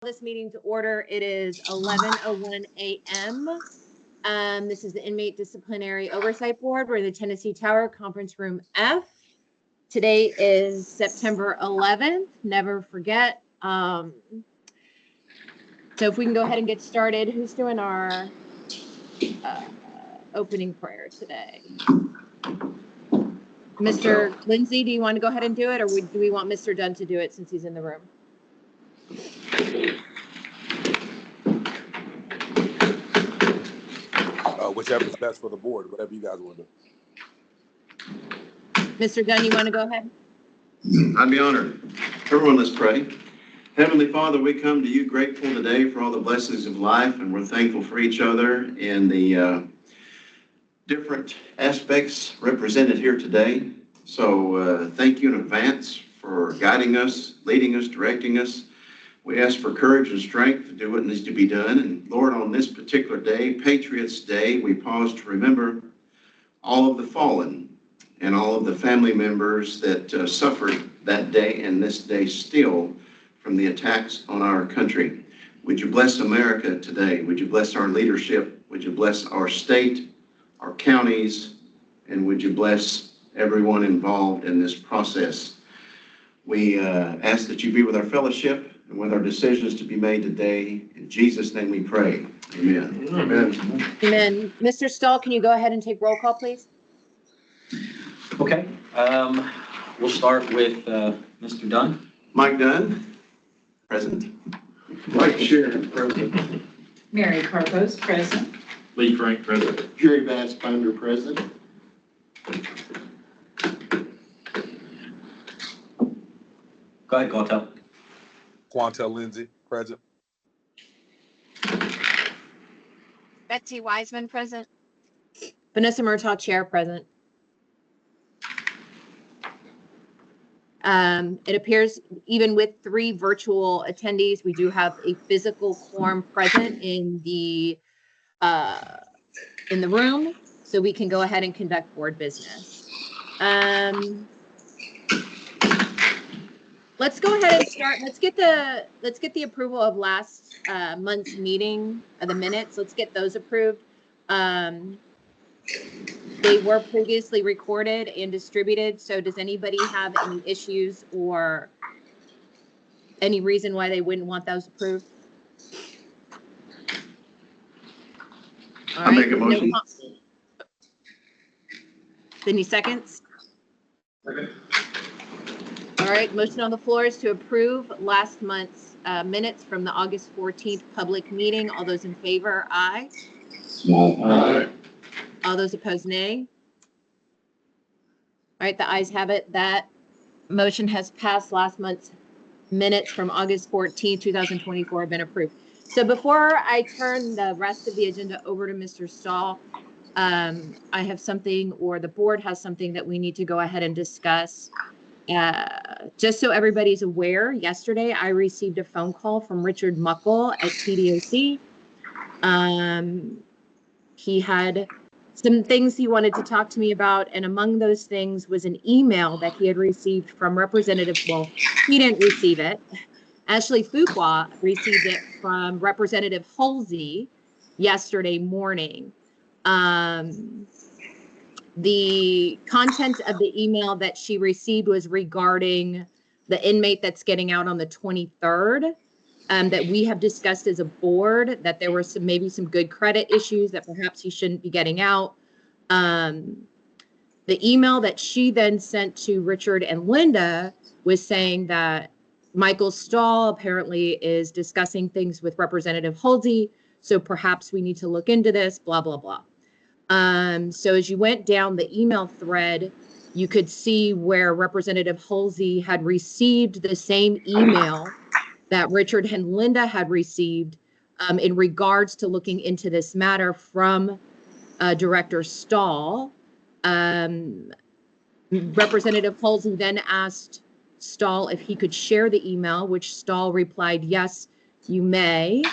This meeting to order. It is 11:01 a.m. This is the Inmate Disciplinary Oversight Board. We're in the Tennessee Tower, Conference Room F. Today is September 11th. Never forget. So if we can go ahead and get started. Who's doing our opening prayer today? Mr. Lindsay, do you want to go ahead and do it, or do we want Mr. Dunn to do it since he's in the room? Whichever is best for the board, whatever you guys want to do. Mr. Dunn, you want to go ahead? I'd be honored. Everyone, let's pray. Heavenly Father, we come to you grateful today for all the blessings of life, and we're thankful for each other and the different aspects represented here today. So thank you in advance for guiding us, leading us, directing us. We ask for courage and strength to do what needs to be done. And Lord, on this particular day, Patriots Day, we pause to remember all of the fallen and all of the family members that suffered that day and this day still from the attacks on our country. Would you bless America today? Would you bless our leadership? Would you bless our state, our counties, and would you bless everyone involved in this process? We ask that you be with our fellowship and with our decisions to be made today. In Jesus' name we pray. Amen. Amen. Amen. Mr. Stahl, can you go ahead and take roll call, please? Okay. We'll start with Mr. Dunn. Mike Dunn, present. Mike Sharon, present. Mary Carpos, present. Lee Frank, present. Jerry Bass Binder, present. Go ahead, Quantel. Quantel Lindsay, present. Betsy Wiseman, present. Vanessa Murtaugh, chair, present. It appears even with 3 virtual attendees, we do have a physical quorum present in the room, so we can go ahead and conduct board business. Let's go ahead and start. Let's get the approval of last month's meeting, the minutes. Let's get those approved. They were previously recorded and distributed. So does anybody have any issues or any reason why they wouldn't want those approved? All I'll make a motion. Any seconds? Okay. All right, motion on the floor is to approve last month's minutes from the August 14th public meeting. All those in favor, aye. Aye. All those opposed, nay. All right, the ayes have it. That motion has passed. Last month's minutes from August 14th, 2024 have been approved. So before I turn the rest of the agenda over to Mr. Stahl, I have something, or the board has something that we need to go ahead and discuss. Just so everybody's aware, yesterday I received a phone call from Richard Muckle at TDOC. He had some things he wanted to talk to me about, and among those things was an email that he had received from Representative, well, he didn't receive it. Ashley Fuqua received it from Representative Halsey yesterday morning. The content of the email that she received was regarding the inmate that's getting out on the 23rd, that we have discussed as a board, that there were maybe some good credit issues that perhaps he shouldn't be getting out. The email that she then sent to Richard and Linda was saying that Michael Stahl apparently is discussing things with Representative Halsey, so perhaps we need to look into this, blah, blah, blah. So as you went down the email thread, you could see where Representative Halsey had received the same email that Richard and Linda had received in regards to looking into this matter from Director Stahl. Representative Halsey then asked Stahl if he could share the email, which Stahl replied, yes, you may.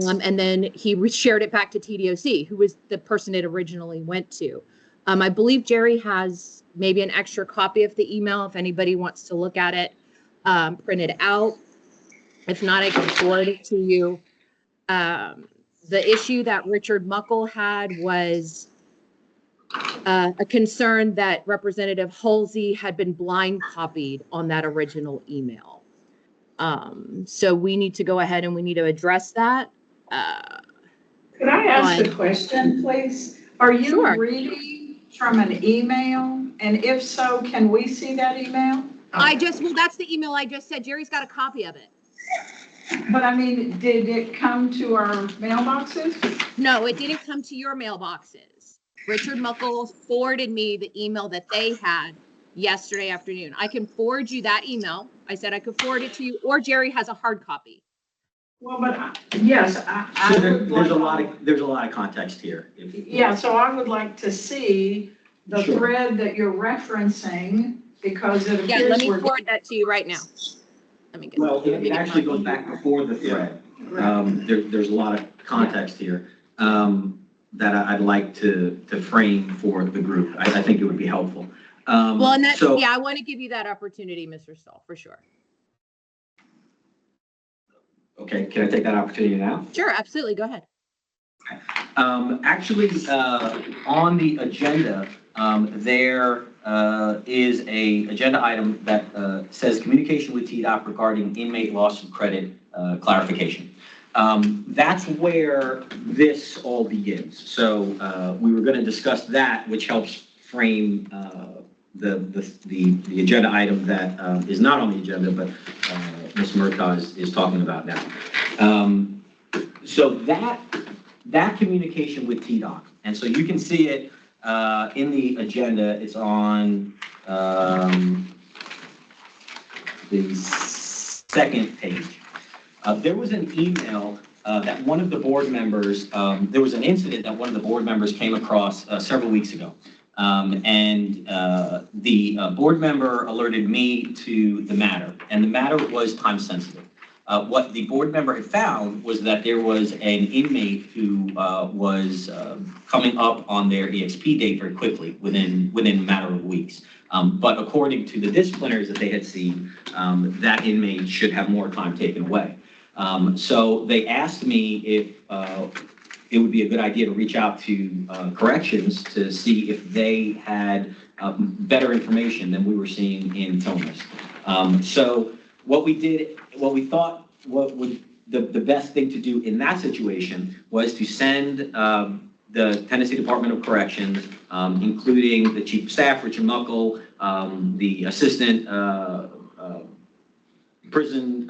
And then he shared it back to TDOC, who was the person it originally went to. I believe Jerry has maybe an extra copy of the email if anybody wants to look at it, print it out. If not, I can forward it to you. The issue that Richard Muckle had was a concern that Representative Halsey had been blind copied on that original email. So we need to go ahead and we need to address that. Could I ask Fine. a question, please? Are you Sure. reading from an email? And if so, can we see that email? Well, that's the email I just said. Jerry's got a copy of it. But I mean, did it come to our mailboxes? No, it didn't come to your mailboxes. Richard Muckle forwarded me the email that they had yesterday afternoon. I can forward you that email. I said I could forward it to you, or Jerry has a hard copy. Well, but yes, I So would like. there's a lot of context here. Yeah, so I would like to see the Sure. thread that you're referencing, because it Yeah, let appears me we're. forward that to you right now. Let me get. Well, let me it get actually my- goes back before the thread. There's a lot of context here that I'd like to frame for the group. I think it would be helpful. Well, and that's, So- yeah, I want to give you that opportunity, Mr. Stahl, for sure. Okay, can I take that opportunity now? Sure, absolutely. Go ahead. Actually, on the agenda, there is a agenda item that says communication with TDOC regarding inmate loss of credit clarification. That's where this all begins. So we were going to discuss that, which helps frame the agenda item that is not on the agenda, but Ms. Murtaugh is talking about now. So that communication with TDOC, and so you can see it in the agenda. It's on the second page. There was an email that one of the board members, there was an incident that one of the board members came across several weeks ago. And the board member alerted me to the matter, and the matter was time sensitive. What the board member had found was that there was an inmate who was coming up on their EXP date very quickly, within a matter of weeks. But according to the disciplinaries that they had seen, that inmate should have more time taken away. So they asked me if it would be a good idea to reach out to corrections to see if they had better information than we were seeing in Thomas. So what we thought the best thing to do in that situation was to send the Tennessee Department of Corrections, including the Chief of Staff, Richard Muckle, the Assistant Prison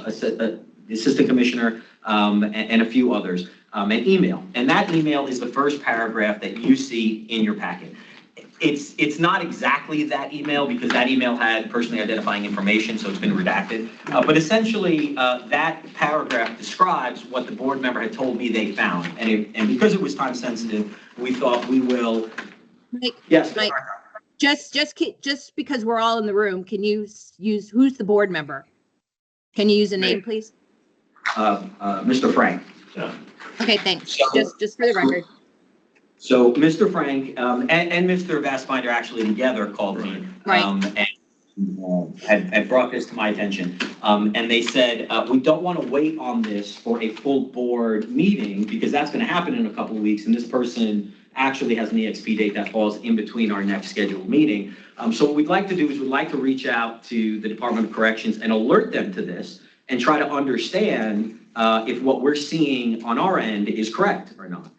Assistant Commissioner, and a few others, an email. And that email is the first paragraph that you see in your packet. It's not exactly that email, because that email had personally identifying information, so it's been redacted. But essentially, that paragraph describes what the board member had told me they found. And because it was time sensitive, we thought we will. Mike, Yes. Mike, just because we're all in the room, can you use, who's the board member? Can you use a name, please? Mr. Frank. Okay, thanks. So- Just for the record. So Mr. Frank and Mr. Vastbinder actually together called me. Right. And had brought this to my attention. And they said, we don't want to wait on this for a full board meeting, because that's going to happen in a couple of weeks. And this person actually has an EXP date that falls in between our next scheduled meeting. So what we'd like to do is we'd like to reach out to the Department of Corrections and alert them to this and try to understand if what we're seeing on our end is correct or not.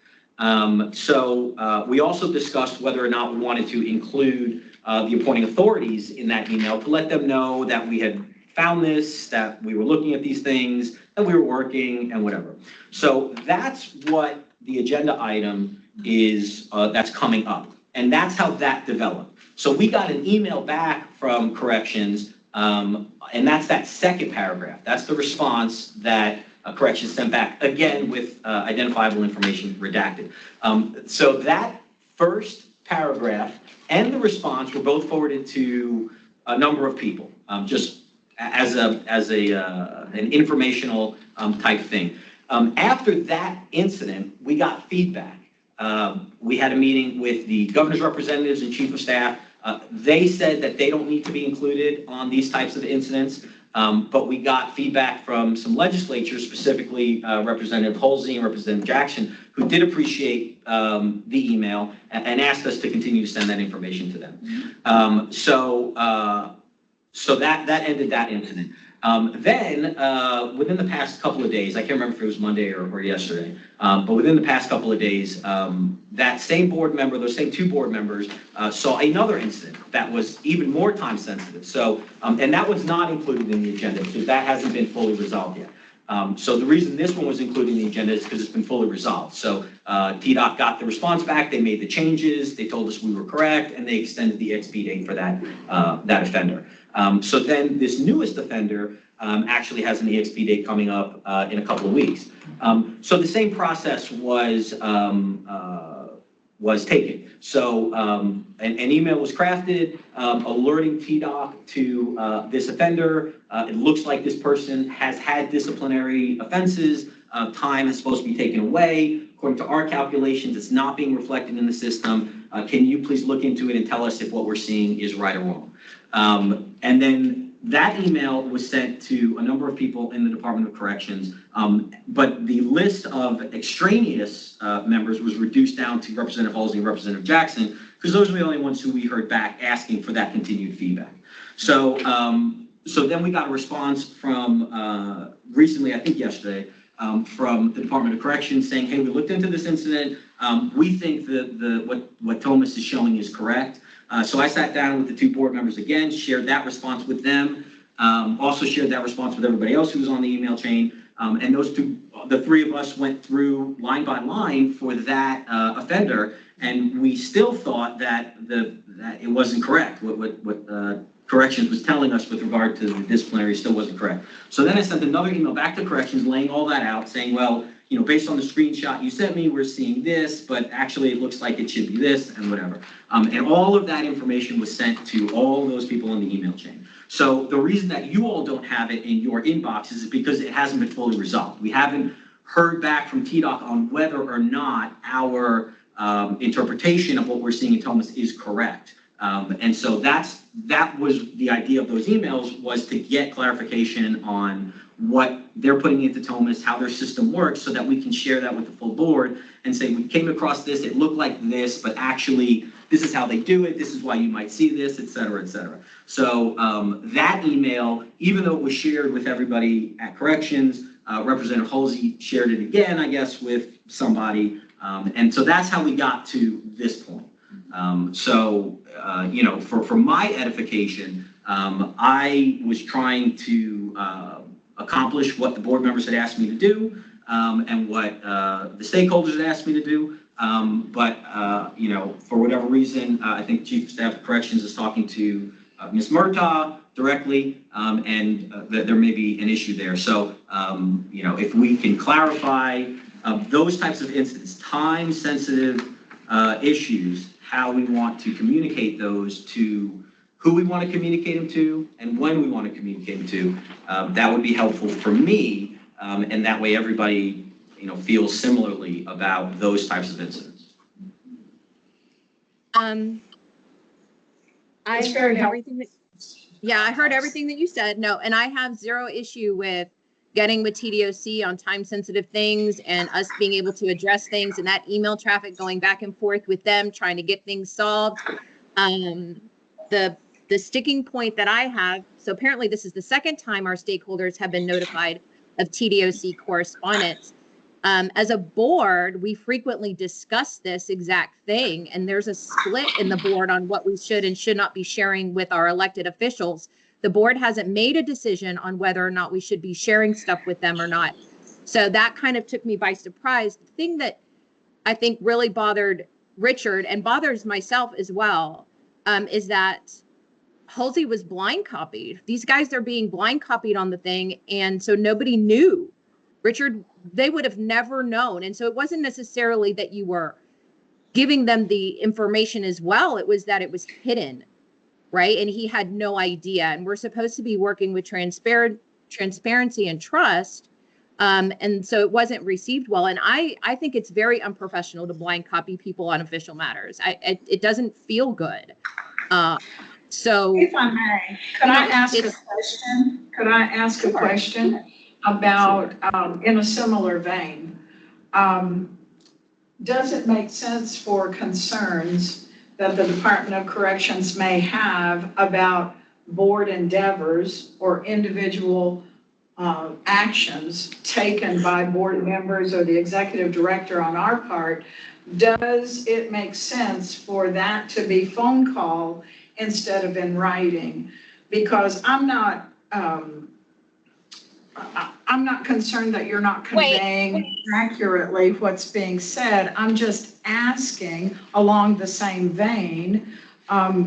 So we also discussed whether or not we wanted to include the appointing authorities in that email to let them know that we had found this, that we were looking at these things, that we were working, and whatever. So that's what the agenda item is that's coming up. And that's how that developed. So we got an email back from Corrections, and that's that second paragraph. That's the response that Corrections sent back, again with identifiable information redacted. So that first paragraph and the response were both forwarded to a number of people, just as an informational type thing. After that incident, we got feedback. We had a meeting with the governor's representatives and chief of staff. They said that they don't need to be included on these types of incidents. But we got feedback from some legislatures, specifically Representative Halsey and Representative Jackson, who did appreciate the email and asked us to continue to send that information to them. So that ended that incident. Then within the past couple of days, I can't remember if it was Monday or yesterday, but within the past couple of days, that same board member, those same two board members, saw another incident that was even more time sensitive. So, and that was not included in the agenda because that hasn't been fully resolved yet. So the reason this one was included in the agenda is because it's been fully resolved. So TDOC got the response back, they made the changes, they told us we were correct, and they extended the XP date for that, that offender. So then this newest offender actually has an EXP date coming up in a couple of weeks. So the same process was taken. So an email was crafted alerting TDOC to this offender. It looks like this person has had disciplinary offenses. Time is supposed to be taken away. According to our calculations, it's not being reflected in the system. Can you please look into it and tell us if what we're seeing is right or wrong? And then that email was sent to a number of people in the Department of Corrections, but the list of extraneous members was reduced down to Representative Halsey and Representative Jackson, because those were the only ones who we heard back asking for that continued feedback. So, so then we got a response from recently, I think yesterday, from the Department of Corrections saying, hey, we looked into this incident. We think that what Thomas is showing is correct. So I sat down with the two board members again, shared that response with them, also shared that response with everybody else who was on the email chain. And those two, the three of us went through line by line for that offender, and we still thought that that it wasn't correct. What Corrections was telling us with regard to the disciplinary still wasn't correct. So then I sent another email back to Corrections laying all that out, saying, well, you know, based on the screenshot you sent me, we're seeing this, but actually it looks like it should be this and whatever. And all of that information was sent to all those people in the email chain. So the reason that you all don't have it in your inboxes is because it hasn't been fully resolved. We haven't heard back from TDOC on whether or not our interpretation of what we're seeing in Thomas is correct. And so that was the idea of those emails, was to get clarification on what they're putting into Thomas, how their system works, so that we can share that with the full board and say, we came across this, it looked like this, but actually this is how they do it, this is why you might see this, et cetera, et cetera. So that email, even though it was shared with everybody at Corrections, Representative Halsey shared it again, I guess, with somebody. And so that's how we got to this point. You know, for my edification, I was trying to accomplish what the board members had asked me to do, and what the stakeholders had asked me to do. You know, for whatever reason, I think Chief of Staff of Corrections is talking to Ms. Murtaugh directly, and that there may be an issue there. So, you know, if we can clarify those types of incidents, time-sensitive issues, how we want to communicate those to who we want to communicate them to and when we want to communicate them to, that would be helpful for me, and that way everybody, you know, feels similarly about those types of incidents. I heard everything that, yeah, I heard everything that you said. No, and I have zero issue with getting with TDOC on time-sensitive things and us being able to address things, and that email traffic going back and forth with them, trying to get things solved. The sticking point that I have, so apparently this is the second time our stakeholders have been notified of TDOC correspondence. As a board, we frequently discuss this exact thing, and there's a split in the board on what we should and should not be sharing with our elected officials. The board hasn't made a decision on whether or not we should be sharing stuff with them or not. So that kind of took me by surprise. The thing that I think really bothered Richard and bothers myself as well, is that Halsey was blind copied. These guys are being blind copied on the thing, and so nobody knew. Richard, they would have never known. And so it wasn't necessarily that you were giving them the information as well. It was that it was hidden, right? And he had no idea. And we're supposed to be working with transparency and trust. And so it wasn't received well. And I think it's very unprofessional to blind copy people on official matters. It doesn't feel good. So If I may, could I ask a it's- question? Could I ask a Sure. question about, in a similar vein? Does it make sense for concerns that the Department of Corrections may have about board endeavors or individual actions taken by board members or the executive director on our part? Does it make sense for that to be phone call instead of in writing? Because I'm not concerned that you're not conveying accurately what's being said. I'm just asking along the same vein,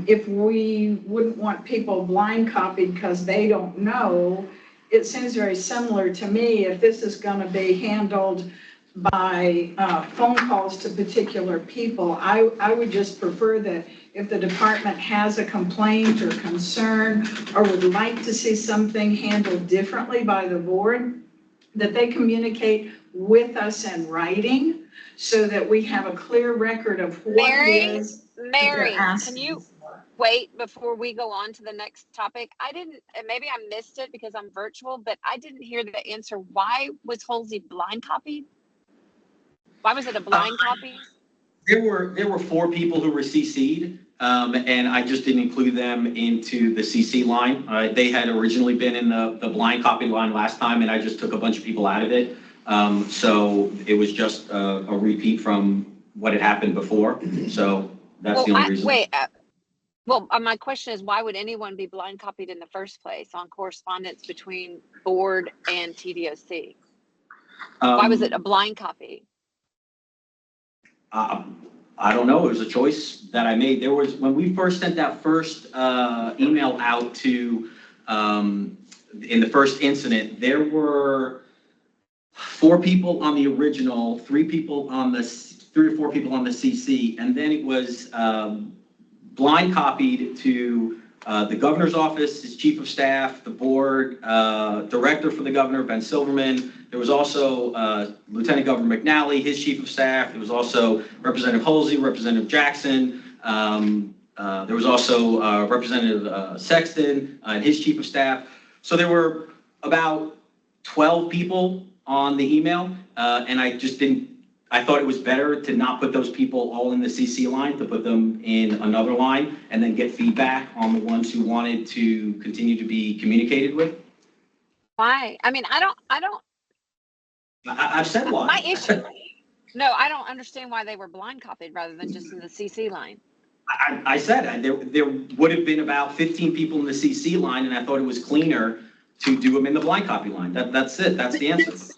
if we wouldn't want people blind copied because they don't know. It seems very similar to me if this is going to be handled by phone calls to particular people. I would just prefer that if the department has a complaint or concern or would like to see something handled differently by the board, that they communicate with us in writing so that we have a clear record of what it is that Mary, they're can asking you for. wait before we go on to the next topic? I didn't, and maybe I missed it because I'm virtual, but I didn't hear the answer. Why was Halsey blind copied? Why was it a blind copy? There were 4 people who were CC'd, and I just didn't include them into the CC line. They had originally been in the blind copy line last time, and I just took a bunch of people out of it. So it was just a repeat from what had happened before. So that's the only reason. My question is, why would anyone be blind copied in the first place on correspondence between board and TDOC? Why was it a blind copy? I don't know. It was a choice that I made. There was, when we first sent that first email out to, in the first incident, there were 4 people on the original, 3 or 4 people on the CC, and then it was blind copied to the governor's office, his chief of staff, the board, director for the governor, Ben Silverman. There was also Lieutenant Governor McNally, his chief of staff. There was also Representative Halsey, Representative Jackson. There was also Representative Sexton and his chief of staff. So there were about 12 people on the email, and I thought it was better to not put those people all in the CC line, to put them in another line and then get feedback on the ones who wanted to continue to be communicated with. Why? I mean, I've said why. my issue, no, I don't understand why they were blind copied rather than just in the CC line. I said there would have been about 15 people in the CC line, and I thought it was cleaner to do them in the blind copy line. That's it. That's the answer.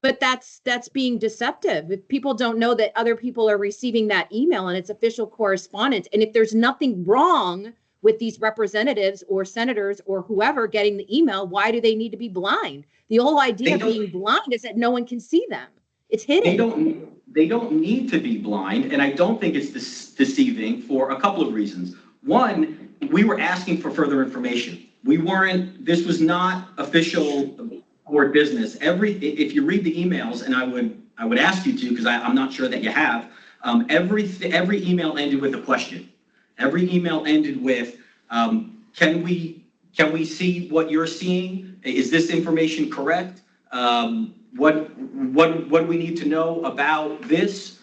But that's being deceptive. If people don't know that other people are receiving that email and it's official correspondence, and if there's nothing wrong with these representatives or senators or whoever getting the email, why do they need to be blind? The whole idea of being blind is that no one can see them. It's hidden. They don't need to be blind, and I don't think it's deceiving for a couple of reasons. One, we were asking for further information. This was not official board business. If you read the emails, and I would ask you to, because I'm not sure that you have, every email ended with a question. Every email ended with, can we see what you're seeing? Is this information correct? What do we need to know about this?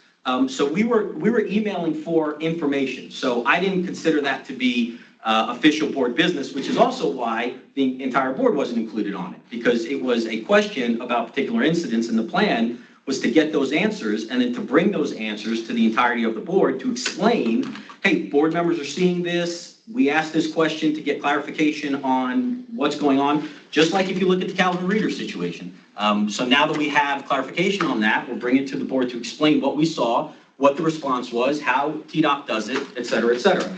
So we were emailing for information. So I didn't consider that to be official board business, which is also why the entire board wasn't included on it, because it was a question about particular incidents, and the plan was to get those answers and then to bring those answers to the entirety of the board to explain, hey, board members are seeing this. We asked this question to get clarification on what's going on, just like if you look at the Calvin Reeder situation. So now that we have clarification on that, we'll bring it to the board to explain what we saw, what the response was, how TDOC does it, et cetera, et cetera.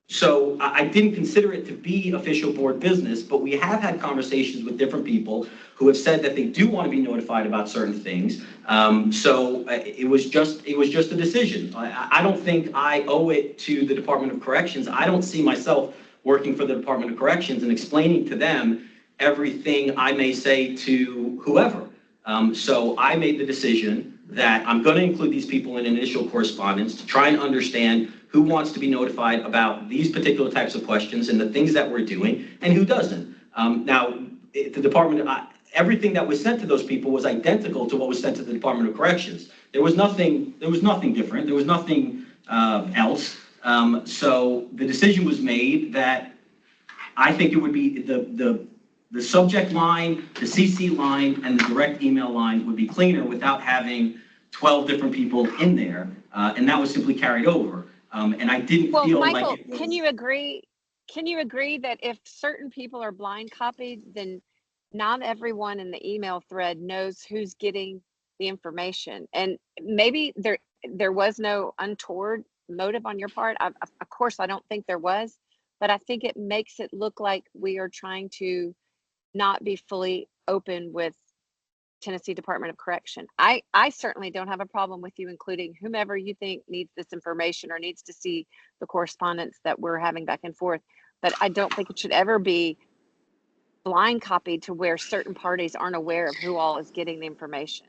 So I didn't consider it to be official board business, but we have had conversations with different people who have said that they do want to be notified about certain things. So it was just a decision. I don't think I owe it to the Department of Corrections. I don't see myself working for the Department of Corrections and explaining to them everything I may say to whoever. So I made the decision that I'm going to include these people in initial correspondence to try and understand who wants to be notified about these particular types of questions and the things that we're doing and who doesn't. Now, the department, everything that was sent to those people was identical to what was sent to the Department of Corrections. There was nothing different. There was nothing else. So the decision was made that I think it would be the subject line, the CC line, and the direct email line would be cleaner without having 12 different people in there. And that was simply carried over. And I didn't feel Michael, like it was... can you agree that if certain people are blind copied, then not everyone in the email thread knows who's getting the information? And maybe there was no untoward motive on your part. Of course, I don't think there was, but I think it makes it look like we are trying to not be fully open with Tennessee Department of Correction. I certainly don't have a problem with you including whomever you think needs this information or needs to see the correspondence that we're having back and forth. But I don't think it should ever be blind copied to where certain parties aren't aware of who all is getting the information.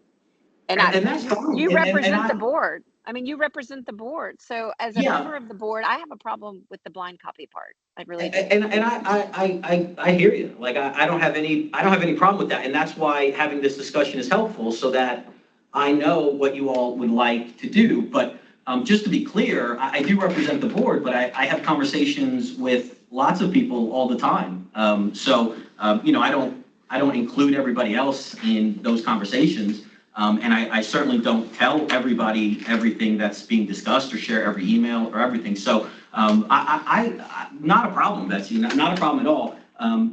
And that's fine. You represent the board. I mean, you represent the board. So as a member of the board, I have a problem with the blind copy part. I really do. And I hear you. Like I don't have any problem with that. And that's why having this discussion is helpful, so that I know what you all would like to do. But just to be clear, I do represent the board, but I have conversations with lots of people all the time. You know, I don't include everybody else in those conversations. And I certainly don't tell everybody everything that's being discussed or share every email or everything. So not a problem, Betsy, not a problem at all.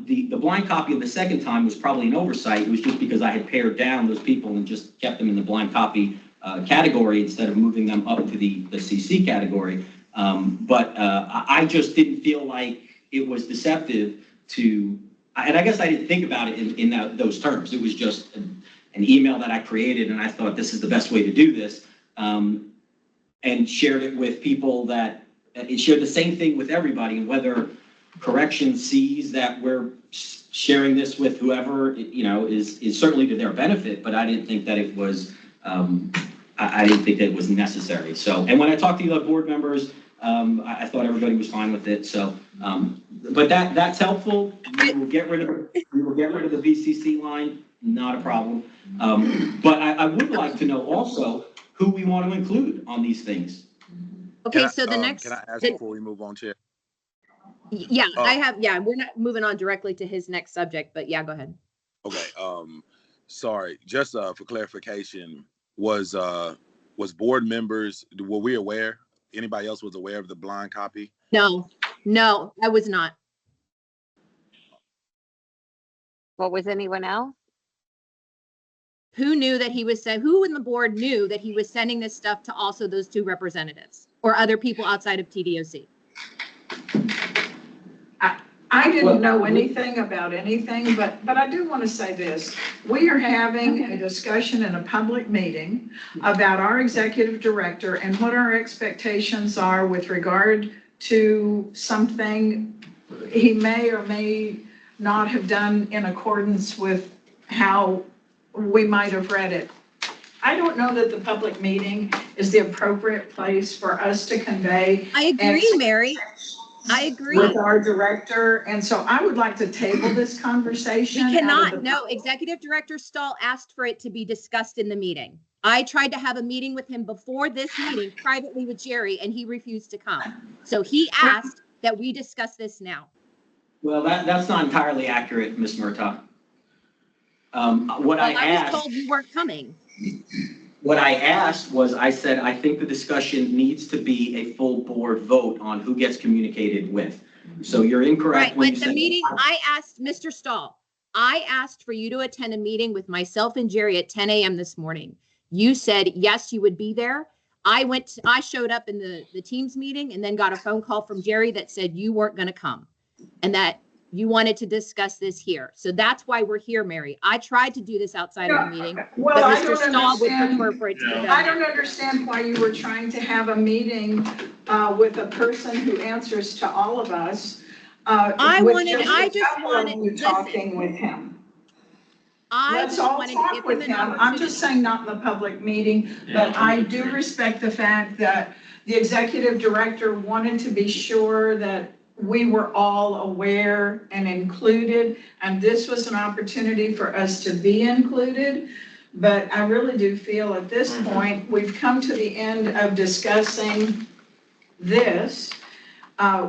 The blind copy of the second time was probably an oversight. It was just because I had pared down those people and just kept them in the blind copy category instead of moving them up to the CC category. But I just didn't feel like it was deceptive to, and I guess I didn't think about it in those terms. It was just an email that I created, and I thought this is the best way to do this, and shared it with people that it shared the same thing with everybody. And whether correction sees that we're sharing this with whoever, you know, is certainly to their benefit. But I didn't think that it was I didn't think that it was necessary. So, and when I talked to the other board members, I thought everybody was fine with it. So, but that's helpful. We will get rid of the VCC line. Not a problem. But I would like to know also who we want to include on these things. Okay, so the next. Can I ask before we move on, Chair? Yeah, we're not moving on directly to his next subject, but yeah, go ahead. Okay, sorry, just for clarification, was board members, were we aware? Anybody else was aware of the blind copy? No, I was not. What was anyone else? Who knew that he was who in the board knew that he was sending this stuff to also those two representatives or other people outside of TDOC? I didn't know anything about anything, but I do want to say this. We are having a discussion in a public meeting about our executive director and what our expectations are with regard to something he may or may not have done in accordance with how we might have read it. I don't know that the public meeting is the appropriate place for us to convey. I agree, Mary. I agree. With our director. And so I would like to table this conversation. We cannot. No, Executive Director Stahl asked for it to be discussed in the meeting. I tried to have a meeting with him before this meeting privately with Jerry, and he refused to come. So he asked that we discuss this now. Well, that's not entirely accurate, Ms. Murtaugh. I was told you weren't coming. What I asked was, I said, I think the discussion needs to be a full board vote on who gets communicated with. So you're incorrect. Right, but the meeting, I asked Mr. Stahl, I asked for you to attend a meeting with myself and Jerry at 10 a.m. this morning. You said, yes, you would be there. I showed up in the Teams meeting and then got a phone call from Jerry that said you weren't going to come and that you wanted to discuss this here. So that's why we're here, Mary. I tried to do this outside of the meeting, but Mr. Stahl would prefer for it to be done. I don't understand why you were trying to have a meeting with a person who answers to all of us. I just wanted you talking with him. Let's all talk with him. I'm just saying not in the public meeting, but I do respect the fact that The executive director wanted to be sure that we were all aware and included, and this was an opportunity for us to be included. But I really do feel at this point, we've come to the end of discussing this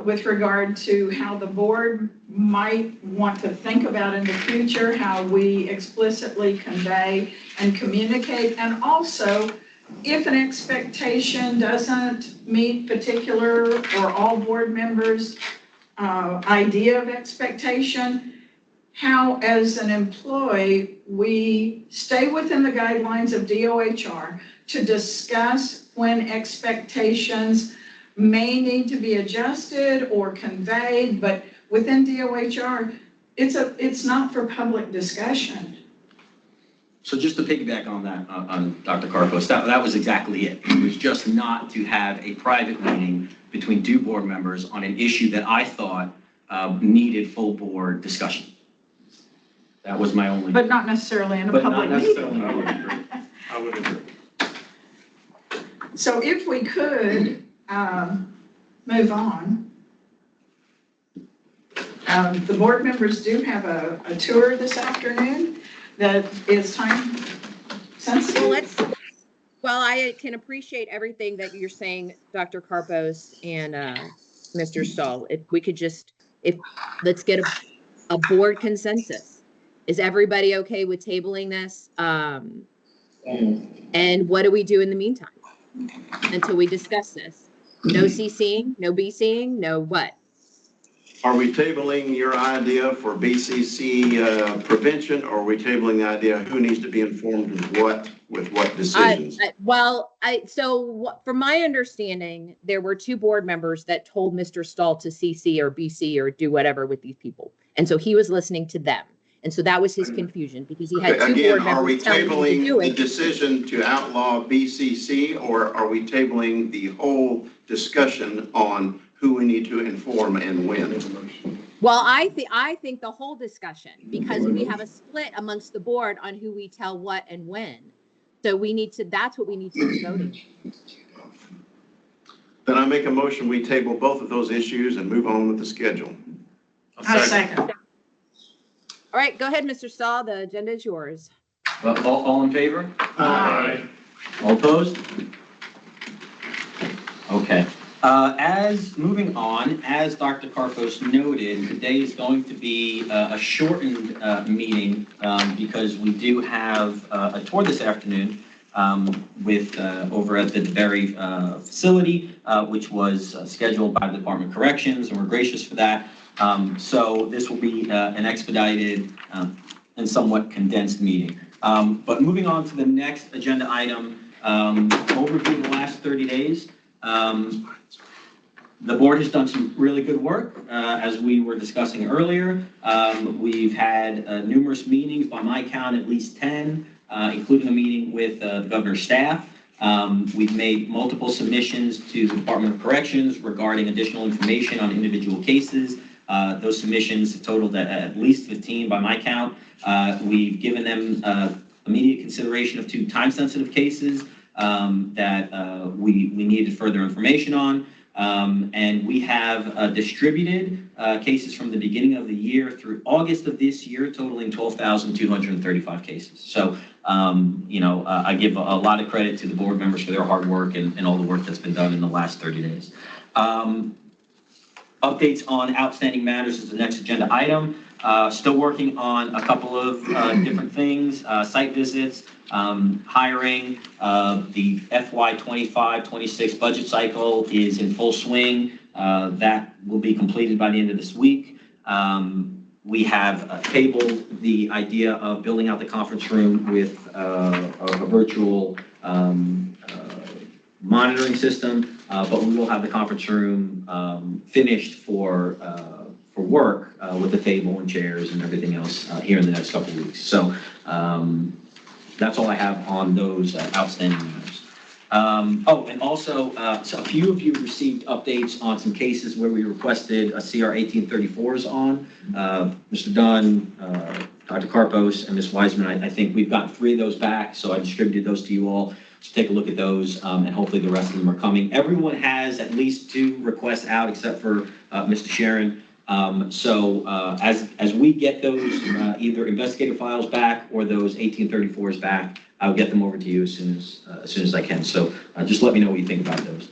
with regard to how the board might want to think about in the future, how we explicitly convey and communicate, and also if an expectation doesn't meet particular or all board members' idea of expectation, how as an employee we stay within the guidelines of DOHR to discuss when expectations may need to be adjusted or conveyed, but within DOHR, it's not for public discussion. So just to piggyback on that, on Dr. Karpos, that was exactly it. It was just not to have a private meeting between two board members on an issue that I thought needed full board discussion. That was my only. But not necessarily in a public meeting. I would agree. So if we could move on. The board members do have a tour this afternoon that is time sensitive. Well, I can appreciate everything that you're saying, Dr. Karpos and Mr. Stahl. If we could let's get a board consensus. Is everybody okay with tabling this? And what do we do in the meantime until we discuss this? No CCing, no BCing, no what? Are we tabling your idea for BCC prevention, or are we tabling the idea who needs to be informed with what decisions? From my understanding, there were two board members that told Mr. Stahl to CC or BC or do whatever with these people. And so he was listening to them. And so that was his confusion because he had two board members telling him to do it. Are we tabling the decision to outlaw BCC, or are we tabling the whole discussion on who we need to inform and when? Well, I think the whole discussion, because we have a split amongst the board on who we tell what and when. So that's what we need to be voting. Then I make a motion, we table both of those issues and move on with the schedule. A second. All right, go ahead, Mr. Stahl. The agenda is yours. All in favor? Aye. All opposed? Okay. Moving on, as Dr. Karpos noted, today is going to be a shortened meeting because we do have a tour this afternoon with over at the DeBerry facility, which was scheduled by the Department of Corrections, and we're gracious for that. So this will be an expedited and somewhat condensed meeting. But moving on to the next agenda item, overview of the last 30 days. The board has done some really good work, as we were discussing earlier. We've had numerous meetings, by my count, at least 10, including a meeting with the governor's staff. We've made multiple submissions to the Department of Corrections regarding additional information on individual cases. Those submissions totaled at least 15 by my count. We've given them immediate consideration of 2 time-sensitive cases that we needed further information on. And we have distributed cases from the beginning of the year through August of this year, totaling 12,235 cases. So, I give a lot of credit to the board members for their hard work and all the work that's been done in the last 30 days. Updates on outstanding matters is the next agenda item. Still working on a couple of different things, site visits, hiring. The FY 25-26 budget cycle is in full swing. That will be completed by the end of this week. We have tabled the idea of building out the conference room with a virtual monitoring system, but we will have the conference room finished for work with the table and chairs and everything else here in the next couple of weeks. So that's all I have on those outstanding matters. And also, so a few of you received updates on some cases where we requested a CR 1834s on. Mr. Dunn, Dr. Karpos, and Ms. Wiseman, I think we've gotten 3 of those back, so I distributed those to you all. to take a look at those, and hopefully the rest of them are coming. Everyone has at least 2 requests out except for Mr. Sharon. As we get those either investigative files back or those 1834s back, I'll get them over to you as soon as I can. So just let me know what you think about those.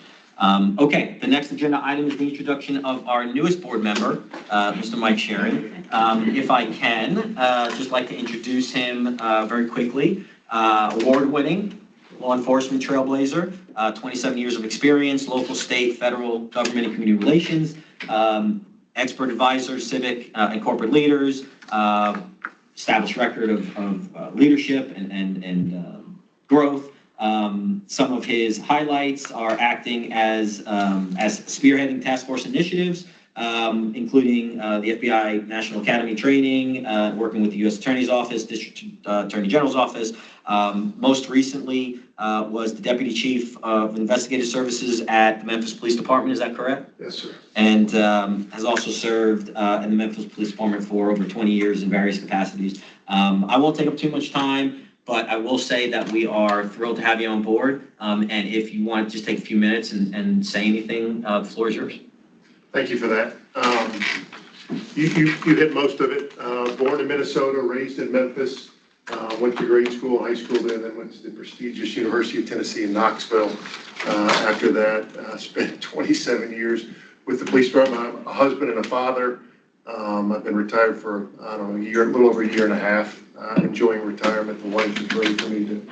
Okay, the next agenda item is the introduction of our newest board member, Mr. Mike Sharon. If I can, just like to introduce him very quickly. Award-winning law enforcement trailblazer, 27 years of experience, local, state, federal government and community relations, expert advisor, civic and corporate leaders, established record of leadership and growth. Some of his highlights are acting as spearheading task force initiatives, including the FBI National Academy training, working with the U.S. Attorney's Office, District Attorney General's Office. Most recently was the Deputy Chief of Investigative Services at the Memphis Police Department. Is that correct? Yes, sir. And has also served in the Memphis Police Department for over 20 years in various capacities. I won't take up too much time, but I will say that we are thrilled to have you on board. And if you want to just take a few minutes and say anything, the floor is yours. Thank you for that. You hit most of it. Born in Minnesota, raised in Memphis, went to grade school, high school there, then went to the prestigious University of Tennessee in Knoxville. After that, spent 27 years with the police department. I'm a husband and a father. I've been retired for, I don't know, a little over a year and a half. Enjoying retirement. The wife is ready for me to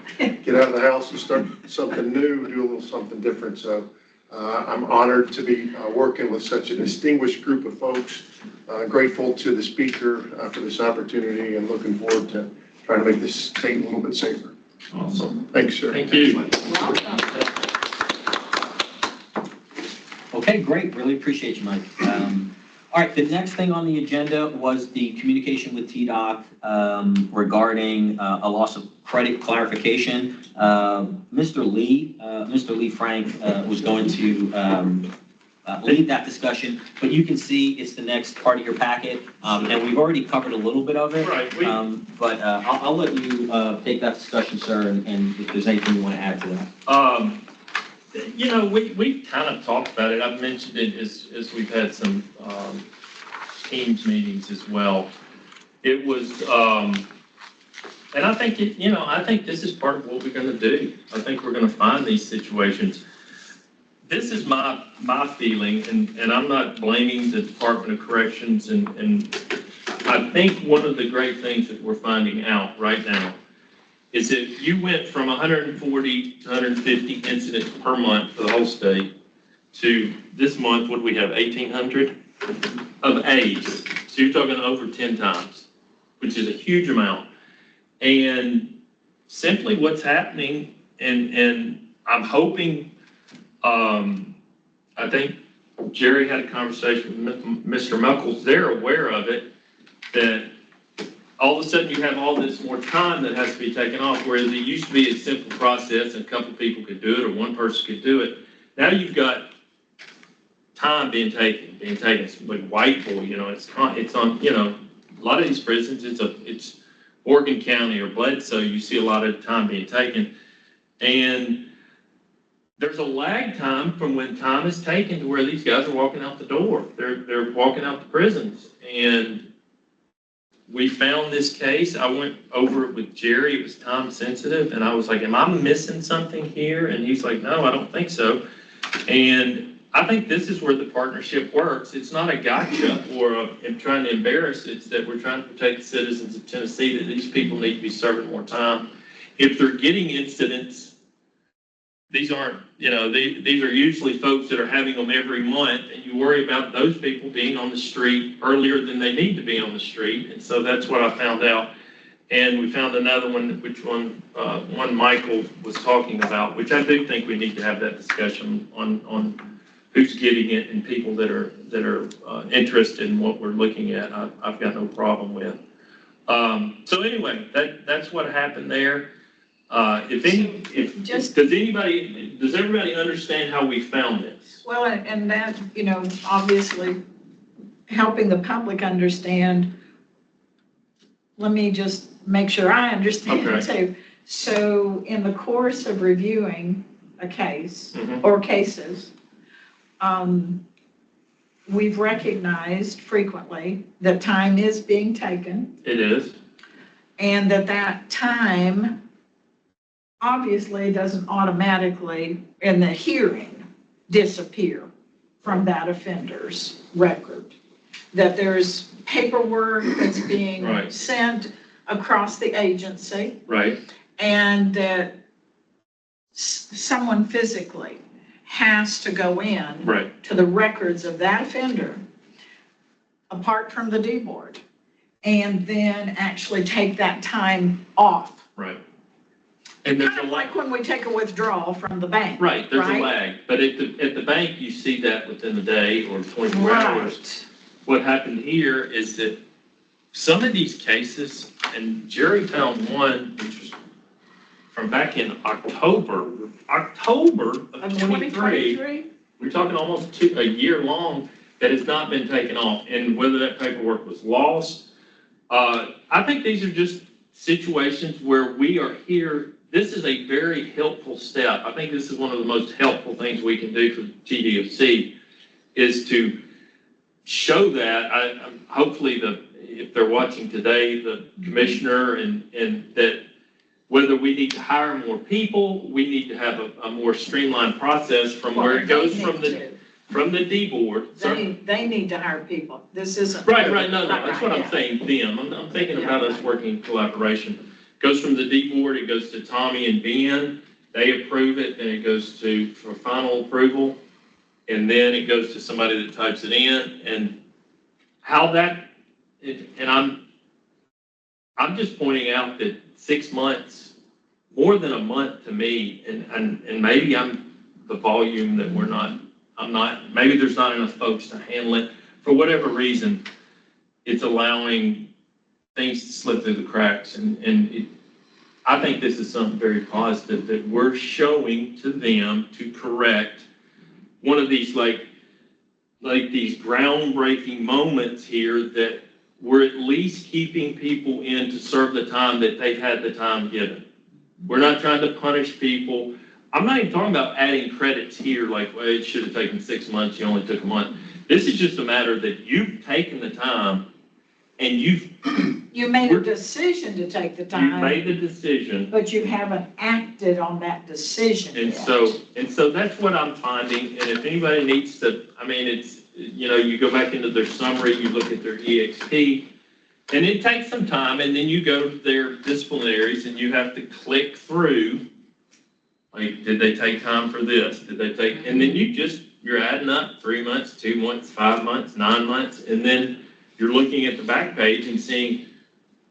get out of the house and start something new, do a little something different. So I'm honored to be working with such a distinguished group of folks. Grateful to the speaker for this opportunity and looking forward to trying to make this state a little bit safer. Awesome. Thanks, sir. Thank you. Okay, great. Really appreciate you, Mike. All right, the next thing on the agenda was the communication with TDOC regarding a loss of credit clarification. Mr. Lee Frank was going to lead that discussion, but you can see it's the next part of your packet, and we've already covered a little bit of it. Right. But I'll let you take that discussion, sir, and if there's anything you want to add to that. You know, we kind of talked about it. I've mentioned it as we've had some Teams meetings as well. It was, and I think I think this is part of what we're going to do. I think we're going to find these situations. This is my feeling, and I'm not blaming the Department of Corrections, and I think one of the great things that we're finding out right now is that you went from 140 to 150 incidents per month for the whole state to this month, what do we have, 1,800 of A's. So you're talking over 10 times, which is a huge amount. And simply what's happening, and I'm hoping, I think Jerry had a conversation with Mr. Muckles, they're aware of it, that all of a sudden you have all this more time that has to be taken off, whereas it used to be a simple process and a couple of people could do it or one person could do it. Now you've got time being taken. It's like whiteboard, it's on, a lot of these prisons, it's Morgan County or Bledsoe, you see a lot of time being taken. And there's a lag time from when time is taken to where these guys are walking out the door. They're walking out the prisons. And we found this case. I went over it with Jerry. It was time sensitive. And I was like, am I missing something here? And he's like, no, I don't think so. And I think this is where the partnership works. It's not a gotcha or trying to embarrass. It's that we're trying to protect the citizens of Tennessee, that these people need to be serving more time. If they're getting incidents, these aren't, these are usually folks that are having them every month, and you worry about those people being on the street earlier than they need to be on the street. And so that's what I found out. And we found another one, one Michael was talking about, which I do think we need to have that discussion on who's getting it and people that are interested in what we're looking at. I've got no problem with. So anyway, that's what happened there. Does everybody understand how we found this? Well, and that, obviously helping the public understand, let me just make sure I understand Okay. too. So in the course of reviewing a case Mhm. or cases, we've recognized frequently that time is being taken It is. and that time obviously doesn't automatically in the hearing disappear from that offender's record. That there's paperwork that's being Right. sent across the agency Right. and that someone physically has to go in Right. to the records of that offender, apart from the D board, and then actually take that time off. Right. And there's Kind a of lag. like when we take a withdrawal from the bank. Right, there's a right? lag. But at the bank, you see that within the day or 24 hours. Right. What happened here is that some of these cases, and Jerry found one, which was from back in October of 23. 2023? We're talking almost a year long that has not been taken off, and whether that paperwork was lost. I think these are just situations where we are here. This is a very helpful step. I think this is one of the most helpful things we can do for TDFC is to show that. Hopefully if they're watching today, the commissioner and that whether we need to hire more people, we need to have a more streamlined process from where it goes from the D board. They need to hire people. This isn't. No, that's what I'm saying, them. I'm thinking about us working in collaboration. Goes from the D board, it goes to Tommy and Ben, they approve it, and it goes for final approval. And then it goes to somebody that types it in, and how and I'm just pointing out that 6 months, more than a month to me, and maybe I'm the volume that maybe there's not enough folks to handle it. For whatever reason, it's allowing things to slip through the cracks. I think this is something very positive that we're showing to them to correct one of these like these groundbreaking moments here that we're at least keeping people in to serve the time that they've had the time given. We're not trying to punish people. I'm not even talking about adding credits here, like, well, it should have taken 6 months, you only took a month. This is just a matter that you've taken the time and You made a decision to take the time. You've made the decision. But you haven't acted on that decision And yet. so that's what I'm finding. And if anybody needs to, it's, you go back into their summary, you look at their EXP, and it takes some time, and then you go to their disciplinaries and you have to click through, like, did they take time for this? Did they take, and then you're adding up 3 months, 2 months, 5 months, 9 months, and then you're looking at the back page and seeing,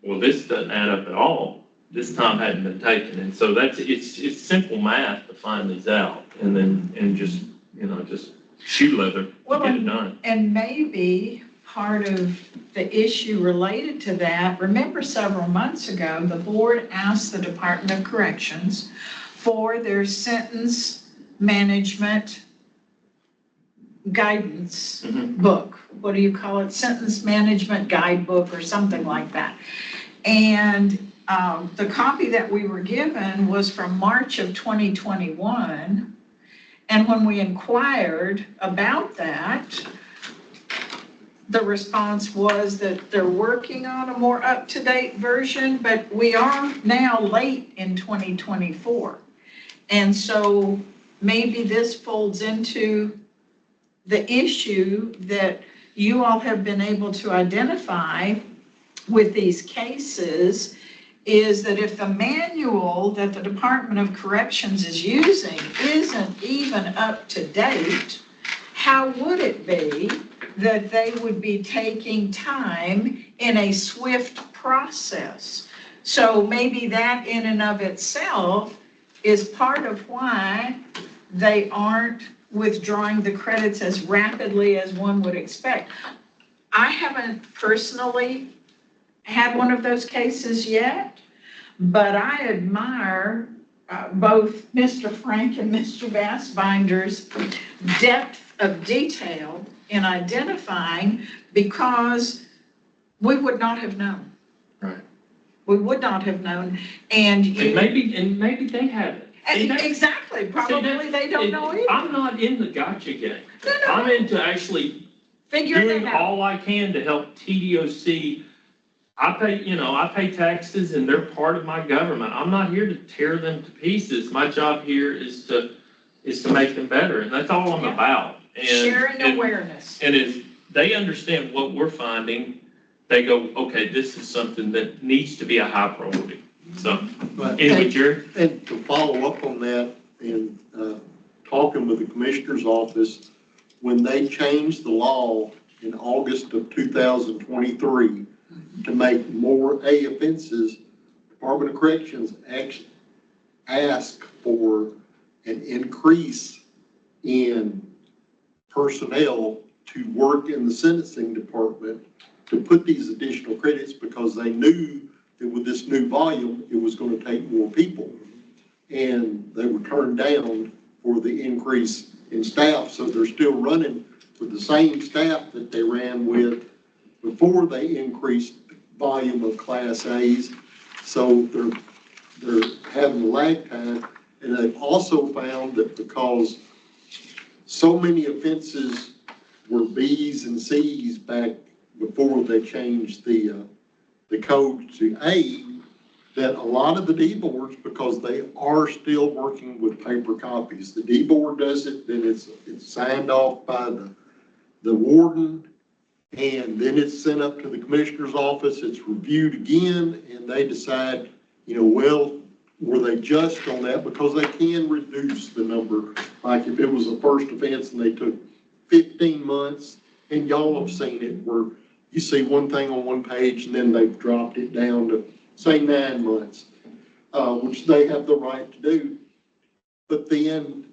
well, this doesn't add up at all. This time hadn't been taken. And so it's simple math to find these out and just shoe leather to get it done. And maybe part of the issue related to that, remember several months ago, the board asked the Department of Corrections for their sentence management guidance book. What do you call it? Sentence management guidebook or something like that. And the copy that we were given was from March of 2021. And when we inquired about that, the response was that they're working on a more up-to-date version, but we are now late in 2024. And so maybe this folds into the issue that you all have been able to identify with these cases is that if the manual that the Department of Corrections is using isn't even up to date, how would it be that they would be taking time in a swift process? So maybe that in and of itself is part of why they aren't withdrawing the credits as rapidly as one would expect. I haven't personally had one of those cases yet, but I admire both Mr. Frank and Mr. Bassbinder's depth of detail in identifying, because we would not have known. Right. We would not have known, and you. And maybe they haven't. See, Exactly, probably they don't know either. I'm not in the gotcha game. No. I'm into actually Figuring doing it out. all I can to help TDOC. I pay taxes and they're part of my government. I'm not here to tear them to pieces. My job here is to make them better, and that's all I'm about. And sharing awareness. And if they understand what we're finding, they go, okay, this is something that needs to be a high priority. So, anyway, Jerry? And to follow up on that, and talking with the commissioner's office, when they changed the law in August of 2023 to make more A offenses, Department of Corrections asked for an increase in personnel to work in the sentencing department to put these additional credits, because they knew that with this new volume, it was going to take more people. And they were turned down for the increase in staff. So they're still running with the same staff that they ran with before they increased the volume of Class A's. So they're having a lag time. And they've also found that because so many offenses were B's and C's back before they changed the code to A, that a lot of the D boards, because they are still working with paper copies, the D board does it, then it's signed off by the warden, and then it's sent up to the commissioner's office, it's reviewed again, and they decide, well, were they just on that? Because they can reduce the number. Like if it was a first offense and they took 15 months, and y'all have seen it where you see one thing on one page and then they've dropped it down to say 9 months, which they have the right to do. But then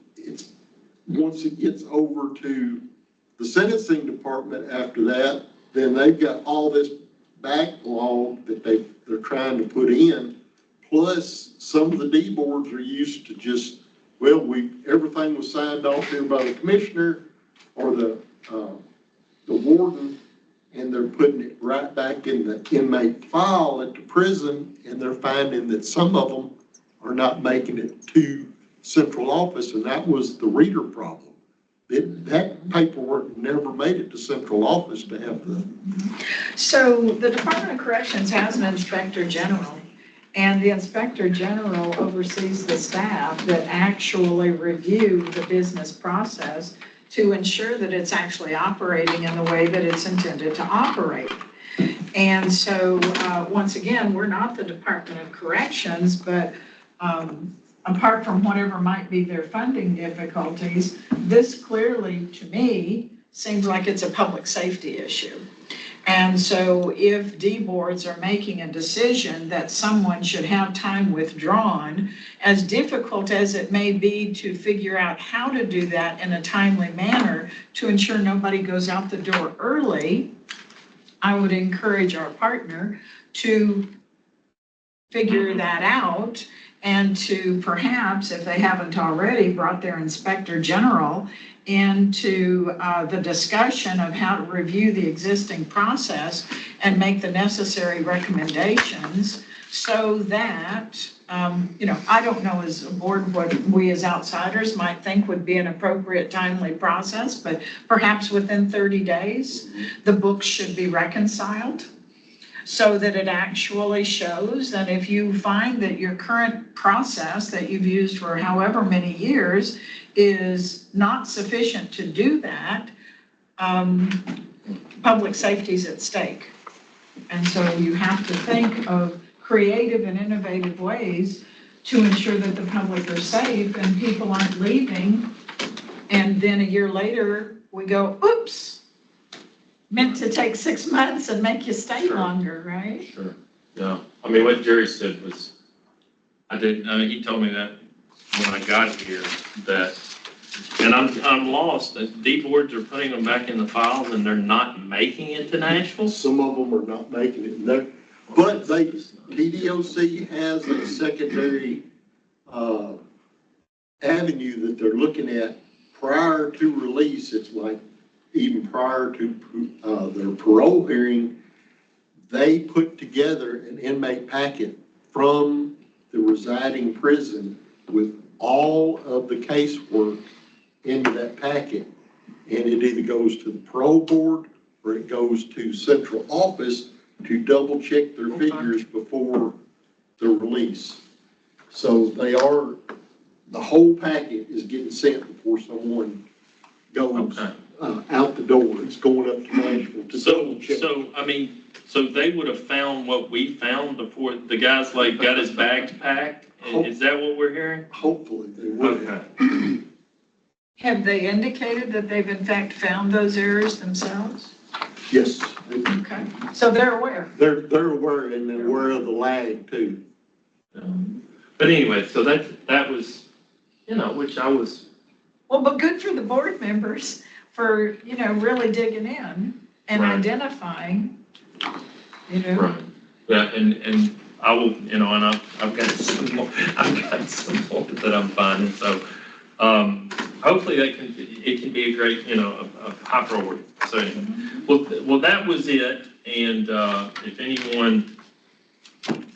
once it gets over to the sentencing department after that, then they've got all this backlog that they're trying to put in. Plus, some of the D boards are used to just, everything was signed off here by the commissioner or the warden, and they're putting it right back in the inmate file at the prison, and they're finding that some of them are not making it to central office, and that was the reader problem. That paperwork never made it to central office to have the. So the Department of Corrections has an inspector general, and the inspector general oversees the staff that actually review the business process to ensure that it's actually operating in the way that it's intended to operate. And so, once again, we're not the Department of Corrections, but apart from whatever might be their funding difficulties, this clearly, to me, seems like it's a public safety issue. And so if D boards are making a decision that someone should have time withdrawn, as difficult as it may be to figure out how to do that in a timely manner to ensure nobody goes out the door early, I would encourage our partner to figure that out, and to perhaps, if they haven't already, brought their inspector general into the discussion of how to review the existing process and make the necessary recommendations, so that, I don't know as a board what we as outsiders might think would be an appropriate timely process, but perhaps within 30 days, the books should be reconciled, so that it actually shows that if you find that your current process that you've used for however many years is not sufficient to do that, public safety is at stake. And so you have to think of creative and innovative ways to ensure that the public are safe and people aren't leaving. And then a year later, we go, oops, meant to take 6 months and make you stay longer, right? Sure. Yeah. I mean, what Jerry said was, he told me that when I got here, and I'm lost. The D boards are putting them back in the files and they're not making it to Nashville. Some of them are not making it. But TDOC has a secondary avenue that they're looking at prior to release. It's like even prior to their parole hearing, they put together an inmate packet from the residing prison with all of the casework into that packet. And it either goes to the parole board or it goes to central office to double check their figures before the release. So the whole packet is getting sent before someone goes out the door. It's going up to Nashville to double check. So they would have found what we found before the guys like got his bags packed? Is that what we're hearing? Hopefully they would. Okay. Have they indicated that they've in fact found those errors themselves? Yes. Okay, so they're aware. They're aware, and they're aware of the lag too. But anyway, so that was, which I was. Well, but good for the board members for, really digging in and Right. identifying, Right. Yeah, and I will, and I've got some more that I'm finding, so, hopefully it can be a great, a high priority. So, well, that was it, and, if anyone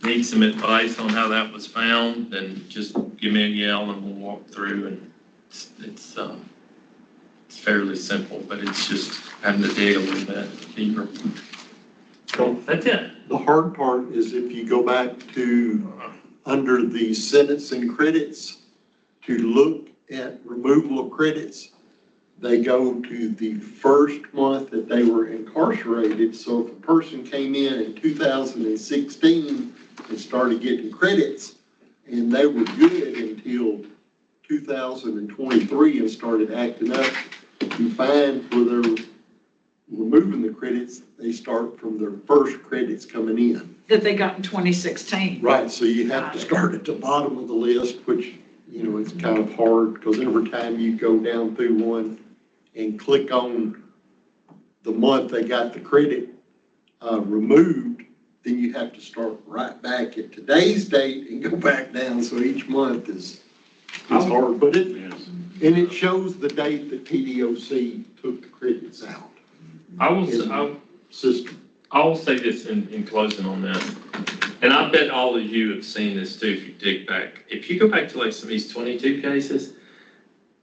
needs some advice on how that was found, then just give me a yell and we'll walk through, and it's fairly simple, but it's just having to dig a little bit deeper. So that's it. The hard part is if you go back to under the sentencing credits to look at removal of credits, they go to the first month that they were incarcerated. So if a person came in 2016 and started getting credits and they were good until 2023 and started acting up, you find where they're removing the credits, they start from their first credits coming in. That they got in 2016. Right, so you have to start at the bottom of the list, which, it's kind of hard because every time you go down through one and click on the month they got the credit removed, then you have to start right back at today's date and go back down. So each month is hard, but it shows the date that TDOC took the credits out. I'll say this in closing on this, and I bet all of you have seen this too if you dig back. If you go back to like some of these 22 cases,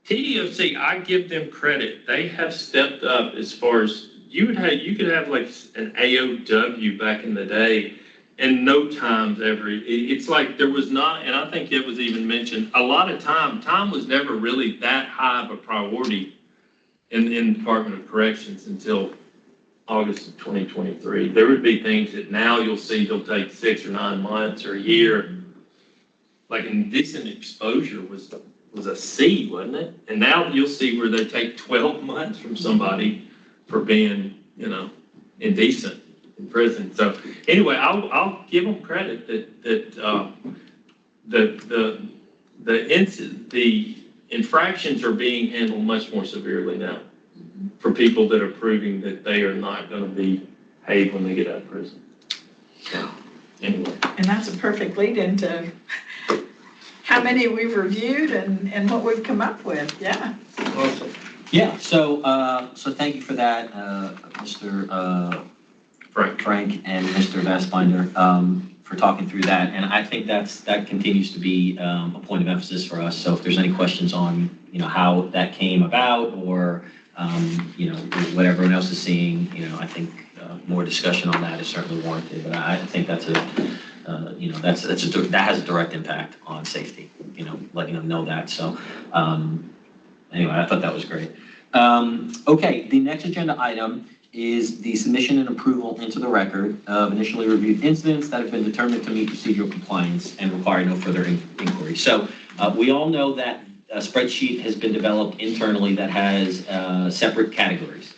TDOC, I give them credit. They have stepped up as far as you could have like an AOW back in the day, and no times it's like there was not, and I think it was even mentioned, a lot of time was never really that high of a priority in the Department of Corrections until August of 2023. There would be things that now you'll see they'll take 6 or 9 months or a year. Like indecent exposure was a C, wasn't it? And now you'll see where they take 12 months from somebody for being, indecent in prison. So anyway, I'll give them credit that the infractions are being handled much more severely now for people that are proving that they are not going to be paid when they get out of prison. So anyway. And that's a perfect lead into how many we've reviewed and what we've come up with. Yeah. Awesome. Yeah, so thank you for that, Mr. Frank and Mr. Vastbinder, for talking through that. And I think that continues to be a point of emphasis for us. So if there's any questions on, how that came about or, what everyone else is seeing, I think more discussion on that is certainly warranted. But I think that's that has a direct impact on safety, letting them know that. So anyway, I thought that was great. Okay, the next agenda item is the submission and approval into the record of initially reviewed incidents that have been determined to meet procedural compliance and require no further inquiry. So we all know that a spreadsheet has been developed internally that has separate categories.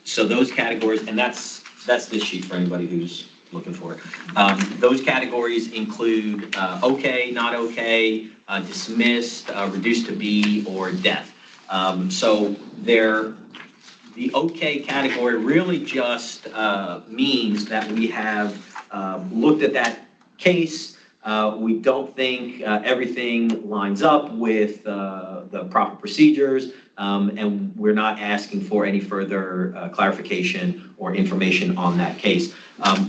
So those categories, and that's this sheet for anybody who's looking for it. Those categories include okay, not okay, dismissed, reduced to B, or death. So the okay category really just means that we have looked at that case, We don't think everything lines up with the proper procedures, and we're not asking for any further clarification or information on that case.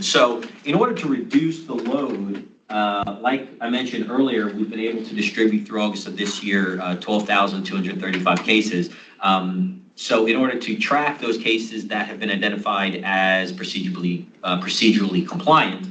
So in order to reduce the load, like I mentioned earlier, we've been able to distribute through August of this year 12,235 cases. So in order to track those cases that have been identified as procedurally compliant,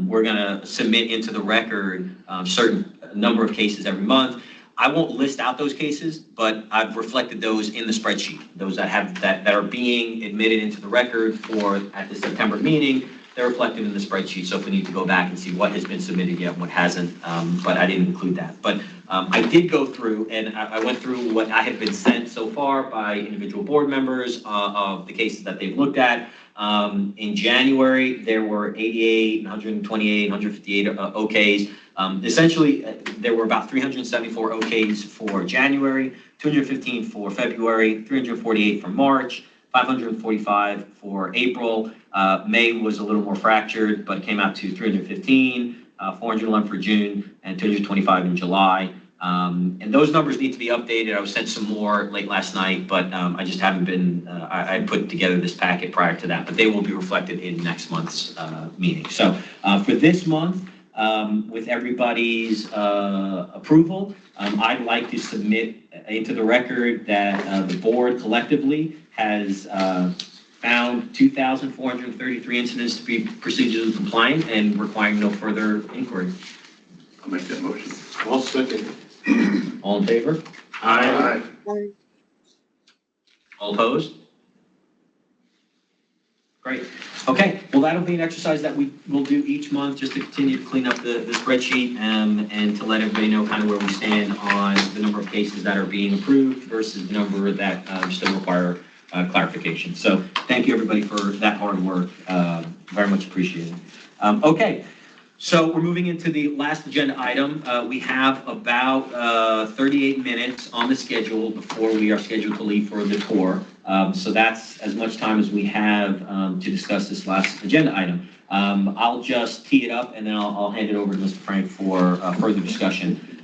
we're going to submit into the record certain number of cases every month. I won't list out those cases, but I've reflected those in the spreadsheet. Those that are being admitted into the record for at the September meeting, they're reflected in the spreadsheet. So if we need to go back and see what has been submitted yet and what hasn't, but I didn't include that. But I did go through and I went through what I have been sent so far by individual board members of the cases that they've looked at. In January, there were 88, 128, 158 OKs. Essentially, there were about 374 OKs for January, 215 for February, 348 for March, 545 for April. May was a little more fractured, but came out to 315, 411 for June, and 225 in July. And those numbers need to be updated. I was sent some more late last night, but I just haven't been, I put together this packet prior to that, but they will be reflected in next month's meeting. So for this month, with everybody's approval, I'd like to submit into the record that the board collectively has found 2,433 incidents to be procedurally compliant and requiring no further inquiry. I'll make that motion. I'll second. All in favor? Aye. All opposed? Great. Okay, well, that'll be an exercise that we will do each month just to continue to clean up the spreadsheet and to let everybody know kind of where we stand on the number of cases that are being approved versus the number that still require clarification. So thank you, everybody, for that hard work. Very much appreciated. Okay. So we're moving into the last agenda item. We have about 38 minutes on the schedule before we are scheduled to leave for the tour. So that's as much time as we have to discuss this last agenda item. I'll just tee it up and then I'll hand it over to Mr. Frank for further discussion.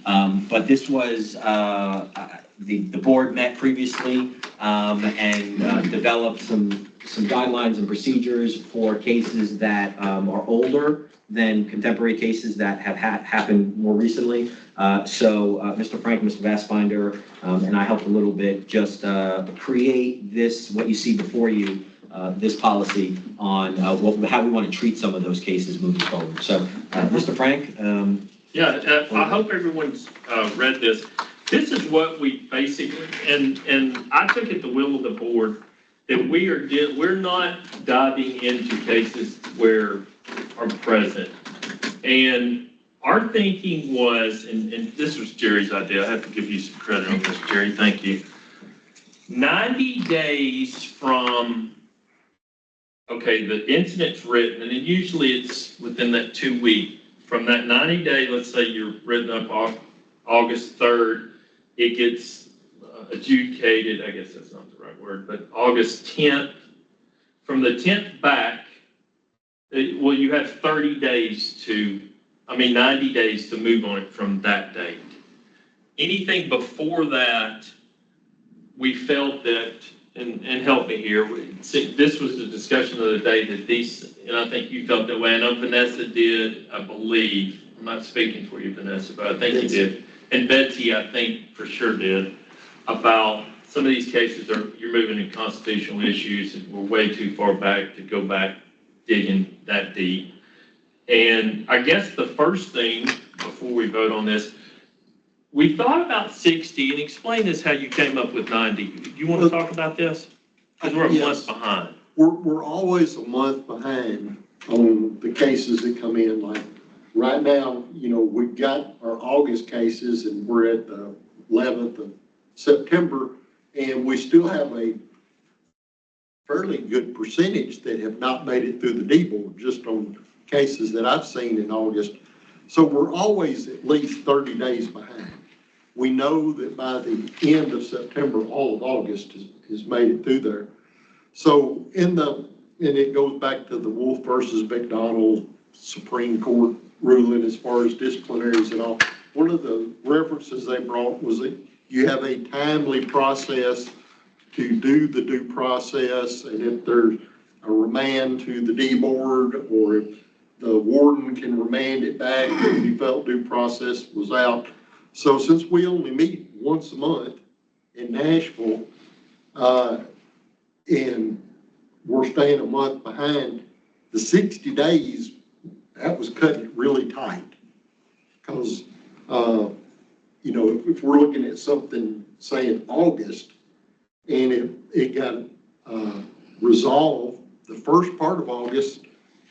But this was, the board met previously and developed some guidelines and procedures for cases that are older than contemporary cases that have happened more recently. So Mr. Frank, Mr. Vassbinder, and I helped a little bit just create this, what you see before you, this policy on how we want to treat some of those cases moving forward. So Mr. Frank. I hope everyone's read this. This is what we basically, and I took it the will of the board that we're not diving into cases where are present. And our thinking was, and this was Jerry's idea, I have to give you some credit on this, Jerry, thank you. 90 days from, okay, the incident's written, and then usually it's within that 2 week. From that 90 day, let's say you're written up August 3rd, it gets adjudicated, I guess that's not the right word, but August 10th. From the 10th back, well, you have 90 days to move on it from that date. Anything before that, we felt that, and help me here, this was the discussion of the day that these, and I think you felt that way, I know Vanessa did, I believe, I'm not speaking for you, Vanessa, but I think you did, and Betsy, I think for sure did, about some of these cases you're moving in constitutional issues and we're way too far back to go back digging that deep. And I guess the first thing before we vote on this, we thought about 60, and explain this how you came up with 90. Do you want to talk about this? Because we're a month behind. We're always a month behind on the cases that come in. Like right now, we've got our August cases and we're at the 11th of September, and we still have a fairly good percentage that have not made it through the D board, just on cases that I've seen in August. So we're always at least 30 days behind. We know that by the end of September, all of August has made it through there. So and it goes back to the Wolf versus McDonald Supreme Court ruling as far as disciplinaries and all. One of the references they brought was that you have a timely process to do the due process, and if there's a remand to the D board, or if the warden can remand it back if he felt due process was out. So since we only meet once a month in Nashville, and we're staying a month behind, the 60 days, that was cutting it really tight. Because, you know, if we're looking at something, say in August, and it got resolved the first part of August,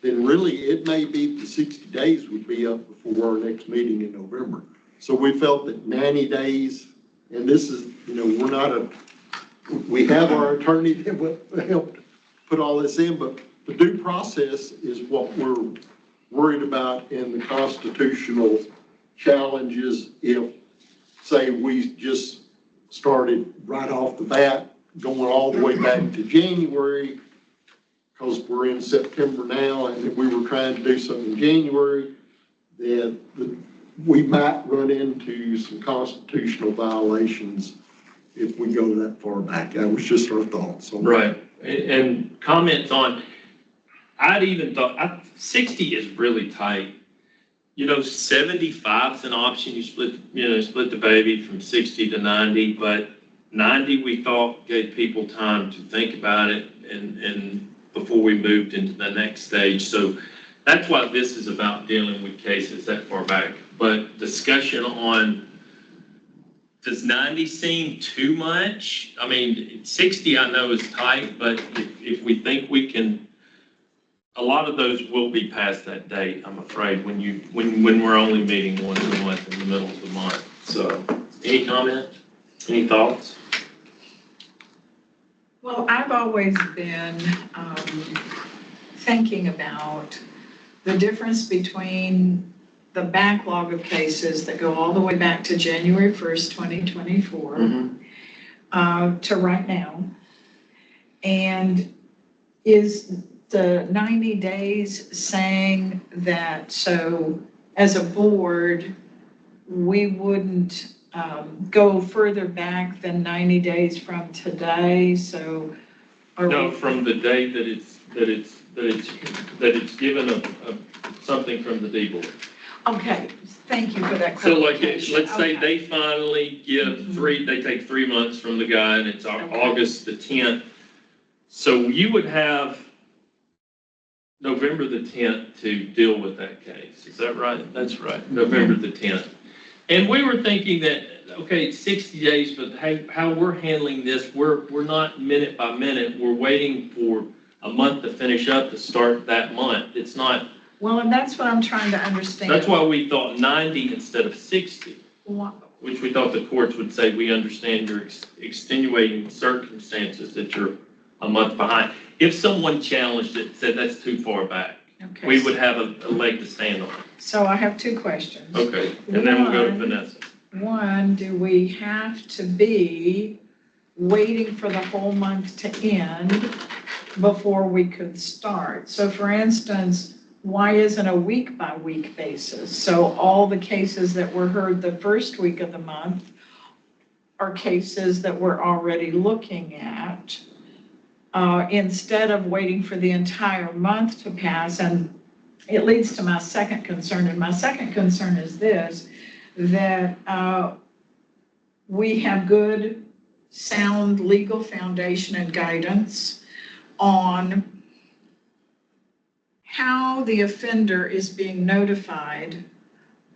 then really it may be the 60 days would be up before our next meeting in November. So we felt that 90 days, and this is, you know, we have our attorney that helped put all this in, but the due process is what we're worried about in the constitutional challenges. If, say, we just started right off the bat, going all the way back to January, because we're in September now, and if we were trying to do something in January, then we might run into some constitutional violations if we go that far back. That was just our thoughts. Right. And comments on, I'd even thought 60 is really tight. You know, 75 is an option. You split the baby from 60 to 90, but 90 we thought gave people time to think about it and before we moved into the next stage. So that's why this is about dealing with cases that far back. But discussion on, does 90 seem too much? I mean, 60 I know is tight, but if we think we can, a lot of those will be past that date, I'm afraid, when we're only meeting once a month in the middle of the month. So, any comment? Any thoughts? Well, I've always been thinking about the difference between the backlog of cases that go all the way back to January 1st, 2024, to right now. And is the 90 days saying that, so as a board, we wouldn't go further back than 90 days from today? So no, from the day that it's given a something from the D board. Okay, thank you for that So like, clarification. let's say they finally give they take 3 months from the guy, and it's August the 10th. So you would have November the 10th to deal with that case. Is that right? That's right. November the 10th. And we were thinking that, okay, 60 days, but how we're handling this, we're not minute by minute. We're waiting for a month to finish up to start that month. It's not. Well, and that's what I'm trying to understand. That's why we thought 90 instead of 60, which we thought the courts would say, we understand your extenuating circumstances that you're a month behind. If someone challenged it, said that's too far back, Okay. we would have a leg to stand on. So I have two questions. Okay, and then we'll go to Vanessa. One, do we have to be waiting for the whole month to end before we could start? So for instance, why isn't a week-by-week basis? So all the cases that were heard the first week of the month are cases that we're already looking at, instead of waiting for the entire month to pass. And it leads to my second concern. And my second concern is this, that we have good, sound legal foundation and guidance on how the offender is being notified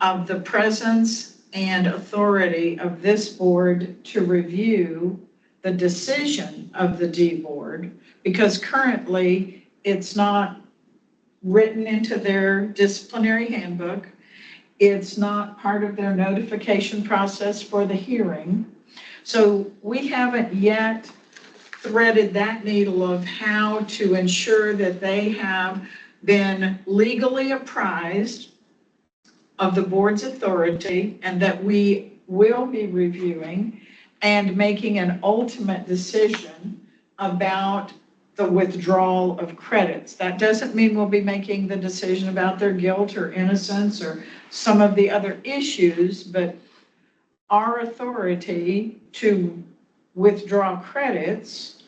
of the presence and authority of this board to review the decision of the D board, because currently it's not written into their disciplinary handbook. It's not part of their notification process for the hearing. So we haven't yet threaded that needle of how to ensure that they have been legally apprised of the board's authority, and that we will be reviewing and making an ultimate decision about the withdrawal of credits. That doesn't mean we'll be making the decision about their guilt or innocence or some of the other issues, but our authority to withdraw credits,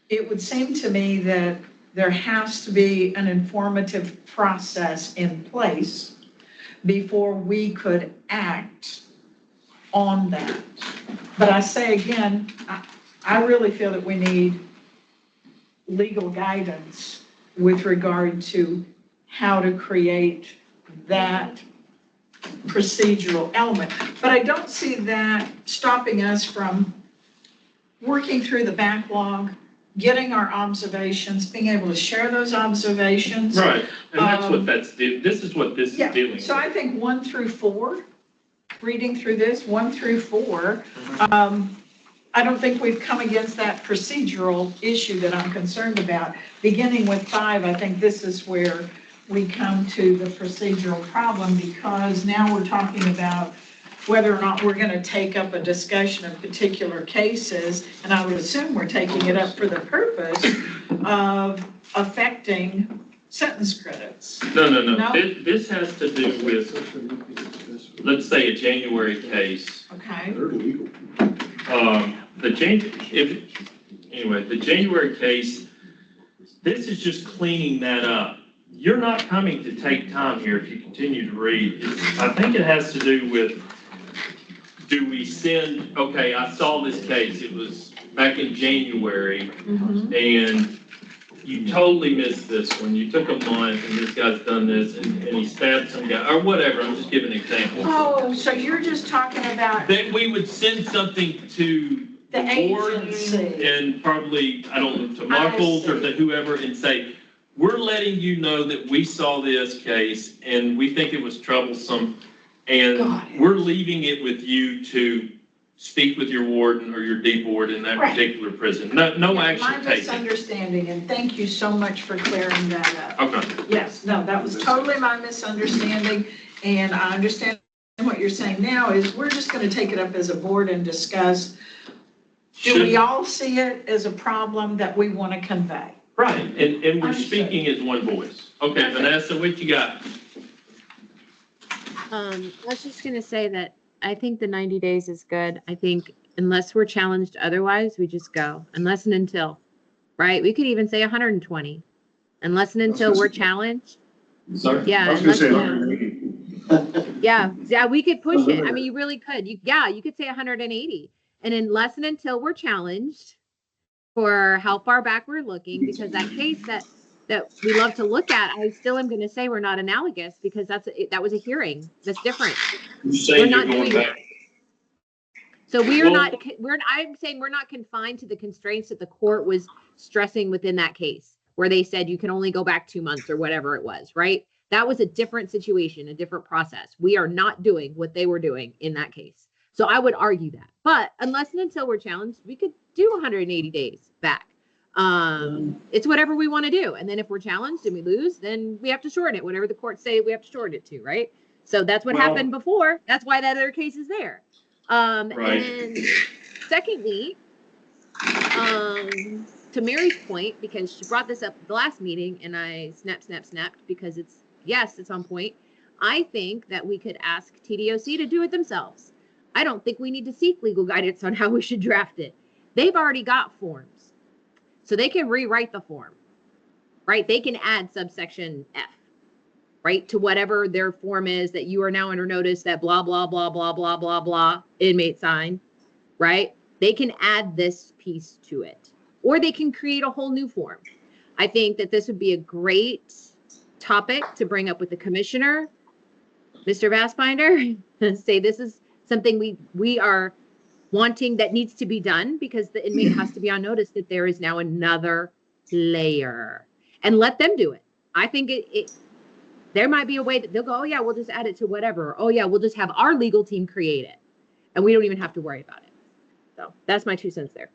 it would seem to me that there has to be an informative process in place before we could act on that. But I say again, I really feel that we need legal guidance with regard to how to create that procedural element. But I don't see that stopping us from working through the backlog, getting our observations, being able to share those observations. Right, and that's what this is what this is dealing with. So I think 1 through 4, reading through this, 1 through 4, I don't think we've come against that procedural issue that I'm concerned about. Beginning with 5, I think this is where we come to the procedural problem, because now we're talking about whether or not we're going to take up a discussion of particular cases, and I would assume we're taking it up for the purpose of affecting sentence credits. No. No? This has to do with, let's say, a January case. Okay. The January case, this is just cleaning that up. You're not coming to take time here if you continue to read. I think it has to do with, do we send, okay, I saw this case, it was back in January, and you totally missed this one. You took a month and this guy's done this and he stabbed some guy, or whatever, I'm just giving an example. Oh, so you're just talking about That we would send something to the board agency. and probably, I don't know, to Michaels or to whoever, and say, we're letting you know that we saw this case and we think it was troublesome, and we're leaving it with you to speak with your warden or your D board in that particular prison. No action My taken. misunderstanding, and thank you so much for clearing that up. Okay. Yes, no, that was totally my misunderstanding, and I understand what you're saying now is we're just going to take it up as a board and discuss. Do we all see it as a problem that we want to convey? Right, and we're Understood. speaking as one voice. Okay, Vanessa, what you got? I was just gonna say that I think the 90 days is good. I think unless we're challenged otherwise, we just go. Unless and until, right? We could even say 120. Unless and until we're challenged. Sorry? Yeah. I was gonna say unless- 180. Yeah, we could push it. I mean, you really could. You could say 180. And unless and until we're challenged for how far back we're looking, because that case that we love to look at, I still am going to say we're not analogous, because that was a hearing. That's different. You're saying We're you're not going doing back. So we are Well- not, I'm saying we're not confined to the constraints that the court was stressing within that case, where they said you can only go back 2 months or whatever it was, right? That was a different situation, a different process. We are not doing what they were doing in that case. So I would argue that. But unless and until we're challenged, we could do 180 days back. It's whatever we want to do. And then if we're challenged and we lose, then we have to shorten it. Whatever the courts say, we have to shorten it to, right? So that's what happened before. That's why that other case is there. And then secondly, to Mary's point, because she brought this up at the last meeting and I snapped because it's on point. I think that we could ask TDOC to do it themselves. I don't think we need to seek legal guidance on how we should draft it. They've already got forms, so they can rewrite the form, right? They can add subsection F, right, to whatever their form is that you are now under notice that blah, blah, blah, blah, blah, blah, blah, inmate sign, right? They can add this piece to it, or they can create a whole new form. I think that this would be a great topic to bring up with the commissioner, Mr. Bassbinder, and say this is something we are wanting that needs to be done, because the inmate has to be on notice that there is now another layer, and let them do it. I think there might be a way that they'll go, oh yeah, we'll just add it to whatever. Oh yeah, we'll just have our legal team create it, and we don't even have to worry about it. So that's my 2 cents there.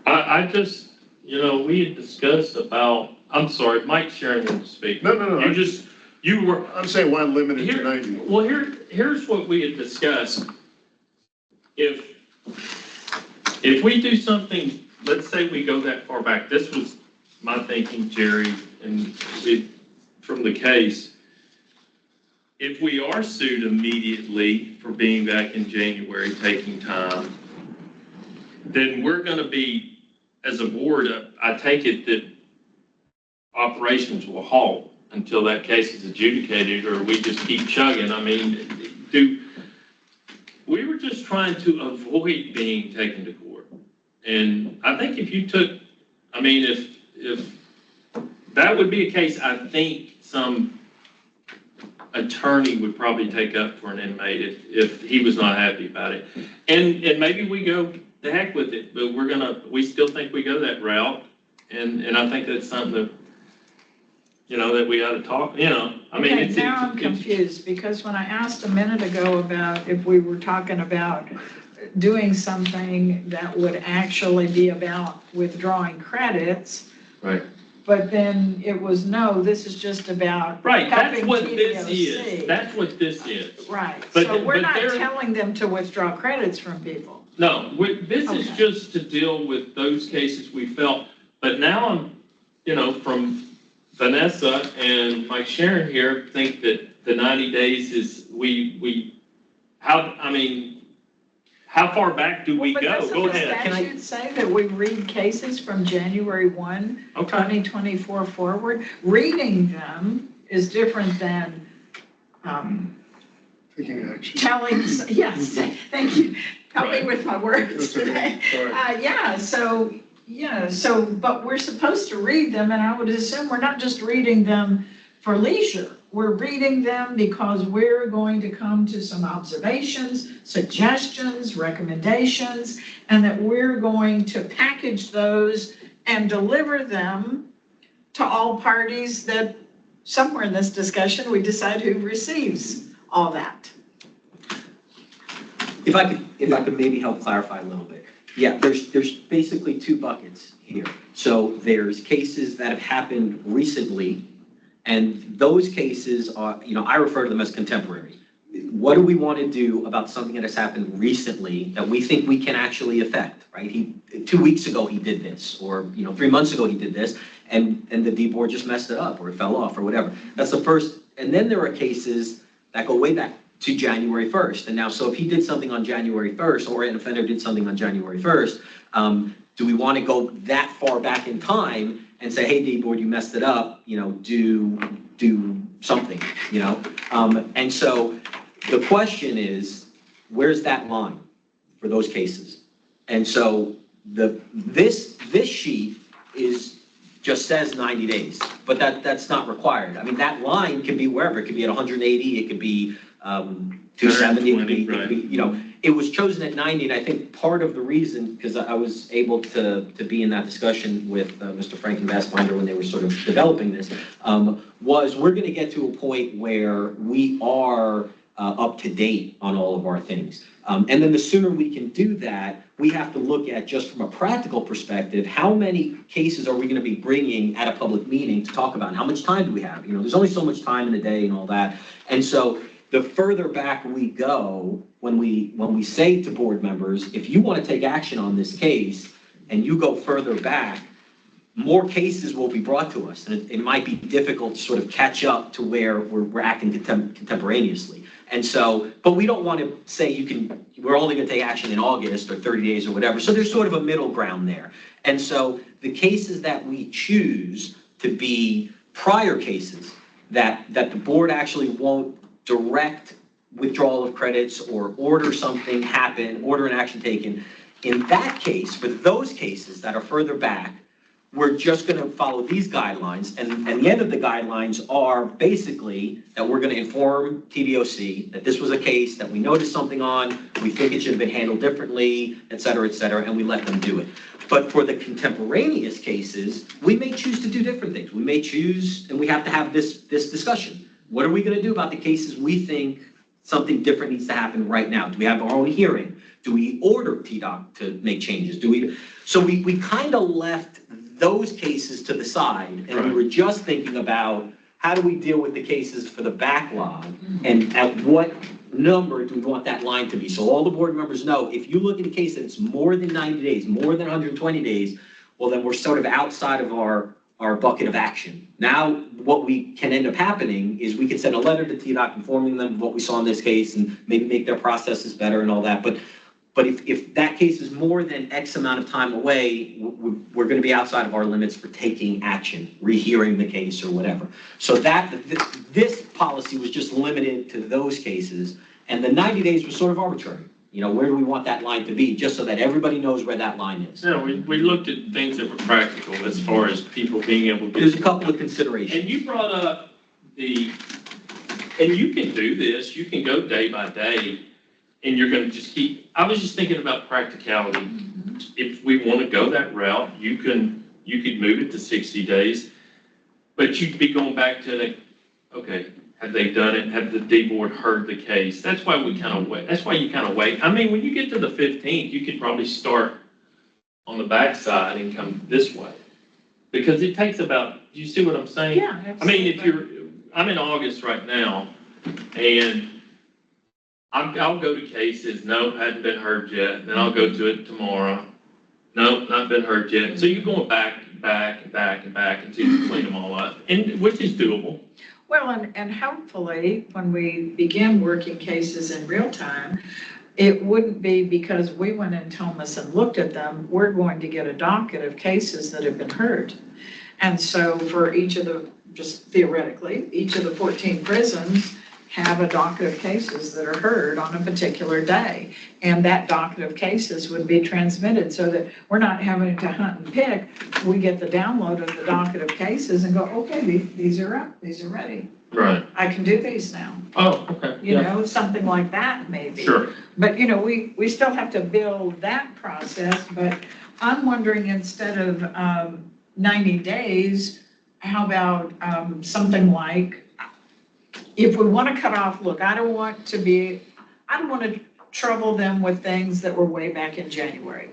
I just, we had discussed about, I'm sorry, Mike Sharon wanted to speak. No. I'm saying why limit it to 90? Well, here's what we had discussed. If we do something let's say we go that far back. This was my thinking, Jerry, and from the case. If we are sued immediately for being back in January, taking time, then we're going to be, as a board, I take it that operations will halt until that case is adjudicated, or we just keep chugging. I mean, we were just trying to avoid being taken to court. And I think if you took, I mean, if that would be a case, I think some attorney would probably take up for an inmate if he was not happy about it. And maybe we go the heck with it, but we still think we go that route. And I think that's something that, that we ought to talk, I mean, Okay, now I'm confused, because when I asked a minute ago about if we were talking about doing something that would actually be about withdrawing credits. Right. But then it was, no, this is just about right, that's helping what this TDOC. is. That's what this is. Right, But- so we're but not there- telling them to withdraw credits from people. No, this is Okay. just to deal with those cases we felt, but now I'm, from Vanessa and Mike Sharon here, think that the 90 days is, how far back do we Well, go? but Go doesn't ahead. the statute say that we read cases from January 1, Okay. 2024 forward? Reading them is different than, Taking action. telling, yes, thank you. Help me Right. with my words That's okay. today. So, but we're supposed to read them, and I would assume we're not just reading them for leisure. We're reading them because we're going to come to some observations, suggestions, recommendations, and that we're going to package those and deliver them to all parties that somewhere in this discussion, we decide who receives all that. If I could maybe help clarify a little bit. Yeah, there's basically two buckets here. So there's cases that have happened recently, and those cases are, I refer to them as contemporary. What do we want to do about something that has happened recently that we think we can actually affect, right? 2 weeks ago he did this, or 3 months ago he did this, and the D board just messed it up, or it fell off, or whatever. That's the first. And then there are cases that go way back to January 1st. And now, so if he did something on January 1st, or an offender did something on January 1st, do we want to go that far back in time and say, hey, D board, you messed it up, do something, And so the question is, where's that line for those cases? And so this sheet just says 90 days, but that's not required. I mean, that line can be wherever. It could be at 180, it could be 270, it could be, it was chosen at 90, and I think part of the reason, because I was able to be in that discussion with Mr. Frank and Bassbinder when they were sort of developing this, was we're going to get to a point where we are up to date on all of our things. And then the sooner we can do that, we have to look at, just from a practical perspective, how many cases are we going to be bringing at a public meeting to talk about, and how much time do we have? There's only so much time in a day and all that. And so the further back we go, when we say to board members, if you want to take action on this case and you go further back, more cases will be brought to us, and it might be difficult to sort of catch up to where we're acting contemporaneously. And so, but we don't want to say we're only going to take action in August or 30 days or whatever. So there's sort of a middle ground there. And so the cases that we choose to be prior cases that the board actually won't direct withdrawal of credits or order something happen, order an action taken. In that case, for those cases that are further back, we're just going to follow these guidelines, and the end of the guidelines are basically that we're going to inform TDOC that this was a case that we noticed something on, we think it should have been handled differently, et cetera, and we let them do it. But for the contemporaneous cases, we may choose to do different things. We may choose, and we have to have this discussion. What are we going to do about the cases we think something different needs to happen right now? Do we have our own hearing? Do we order TDOC to make changes? So we kind of left those cases to the side, and we were just thinking about how do we deal with the cases for the backlog? And at what number do we want that line to be? So all the board members know, if you look at a case that's more than 90 days, more than 120 days, well, then we're sort of outside of our bucket of action. Now, what we can end up happening is we can send a letter to TDOC informing them of what we saw in this case and maybe make their processes better and all that. But if that case is more than X amount of time away, we're going to be outside of our limits for taking action, rehearing the case or whatever. So this policy was just limited to those cases, and the 90 days was sort of arbitrary. You know, where do we want that line to be, just so that everybody knows where that line is? No, we looked at things that were practical as far as people being able to. There's a couple of considerations. And you brought up and you can do this, you can go day by day, and you're gonna just I was just thinking about practicality. If we wanna go that route, you could move it to 60 days, but you'd be going back to okay, have they done it? Have the D board heard the case? That's why we kind of wait. That's why you kind of wait. I mean, when you get to the 15th, you could probably start on the backside and come this way. Because it takes about, do you see what I'm saying? Yeah, absolutely. I mean, I'm in August right now, and I'll go to cases, no, hadn't been heard yet. Then I'll go to it tomorrow. No, not been heard yet. So you're going back until you clean them all up, and which is doable. Well, and hopefully, when we begin working cases in real time, it wouldn't be because we went in Thomas and looked at them. We're going to get a docket of cases that have been heard. And so for each of the, just theoretically, each of the 14 prisons have a docket of cases that are heard on a particular day. And that docket of cases would be transmitted so that we're not having to hunt and pick. We get the download of the docket of cases and go, okay, these are up, these are ready. Right. I can do these now. Oh, okay. You know, something like that maybe. Sure. But, you know, we still have to build that process, but I'm wondering, instead of 90 days, how about something like, if we want to cut off, look, I don't want to trouble them with things that were way back in January.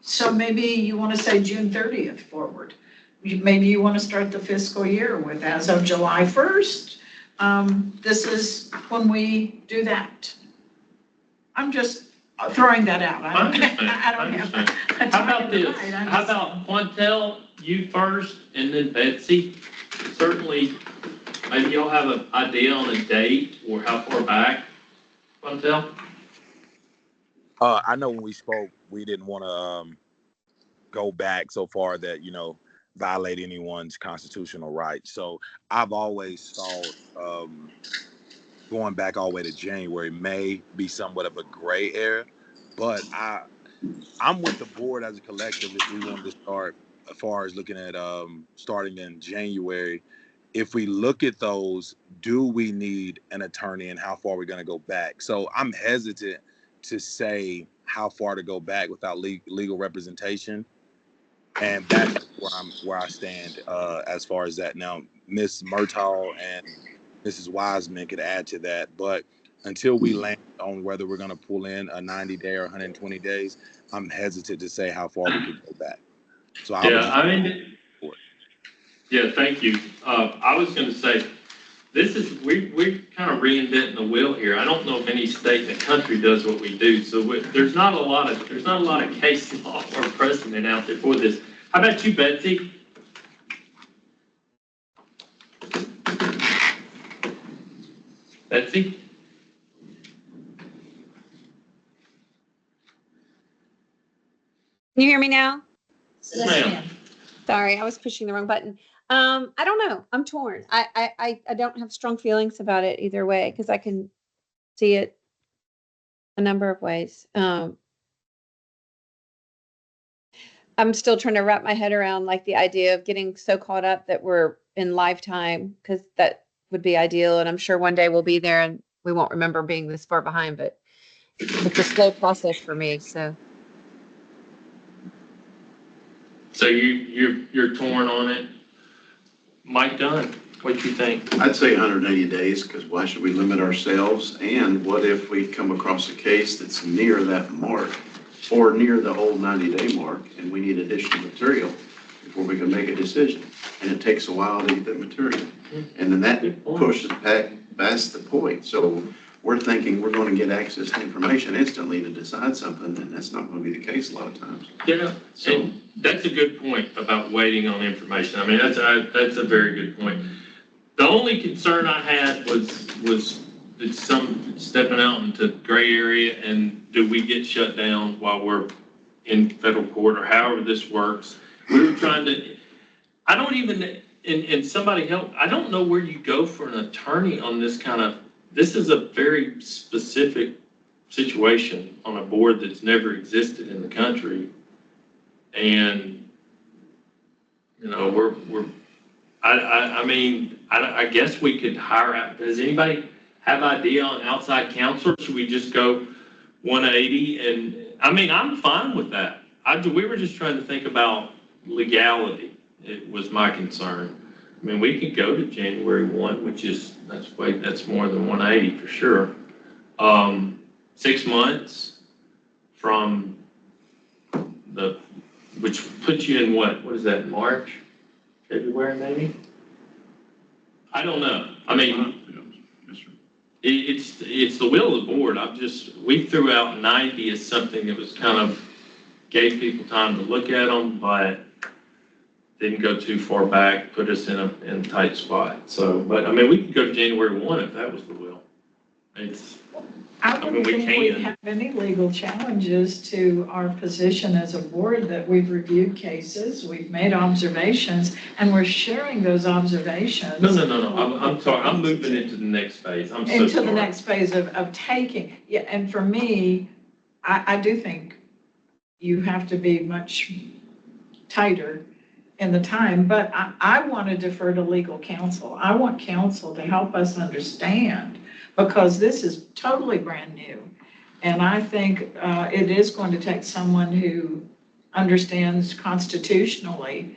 So maybe you want to say June 30th forward. Maybe you want to start the fiscal year with, as of July 1st, this is when we do that. I'm just throwing that out. I don't have. How about this? How about Quantel, you first, and then Betsy? Certainly, maybe you'll have an idea on a date or how far back, Quantel? I know when we spoke, we didn't want to go back so far that, violate anyone's constitutional rights. So I've always thought going back all the way to January may be somewhat of a gray area, but I'm with the board as a collective if we wanted to start as far as looking at starting in January. If we look at those, do we need an attorney and how far we're going to go back? So I'm hesitant to say how far to go back without legal representation. And that's where I stand as far as that. Now, Ms. Murtaugh and Mrs. Wiseman could add to that, but until we land on whether we're going to pull in a 90-day or 120 days, I'm hesitant to say how far we could go back. So yeah, thank you. I was going to say, we're kind of reinventing the wheel here. I don't know if any state in the country does what we do. So there's not a lot of case law or precedent out there for this. How about you, Betsy? Betsy? Can you hear me now? Yes, ma'am. Sorry, I was pushing the wrong button. I don't know. I'm torn. I don't have strong feelings about it either way, because I can see it a number of ways. I'm still trying to wrap my head around the idea of getting so caught up that we're in lifetime, because that would be ideal. And I'm sure one day we'll be there and we won't remember being this far behind, but it's a slow process for me. So you're torn on it. Mike Dunn, what do you think? I'd say 180 days, because why should we limit ourselves? And what if we come across a case that's near that mark or near the whole 90-day mark and we need additional material before we can make a decision? and it takes a while to get that material. And then that Good point. pushes back, that's the point. So we're thinking we're going to get access to information instantly to decide something, and that's not going to be the case a lot of times. Yeah, and that's a good point about waiting on information. I mean, that's a very good point. The only concern I had was it's some stepping out into gray area, and do we get shut down while we're in federal court, or however this works? We were trying to, I don't even, and somebody help, I don't know where you go for an attorney on this kind of, this is a very specific situation on a board that's never existed in the country. And, you know, I mean, I guess we could hire out. Does anybody have idea on outside counsel? Should we just go 180? And I mean, I'm fine with that. We were just trying to think about legality. It was my concern. I mean, we could go to January 1, which is, that's more than 180 for sure. 6 months from which puts you in what is that, March, February maybe? I don't know. I mean, it's the will of the board. We threw out 90 as something that was kind of, gave people time to look at them, but didn't go too far back, put us in a tight spot. So, but I mean, we could go to January 1 if that was the will. I don't think we have any legal challenges to our position as a board, that we've reviewed cases, we've made observations, and we're sharing those observations. No. I'm sorry. I'm moving into the next phase. I'm so sorry. Into the next phase of taking. Yeah, and for me, I do think you have to be much tighter in the time, but I want to defer to legal counsel. I want counsel to help us understand, because this is totally brand new. And I think it is going to take someone who understands constitutionally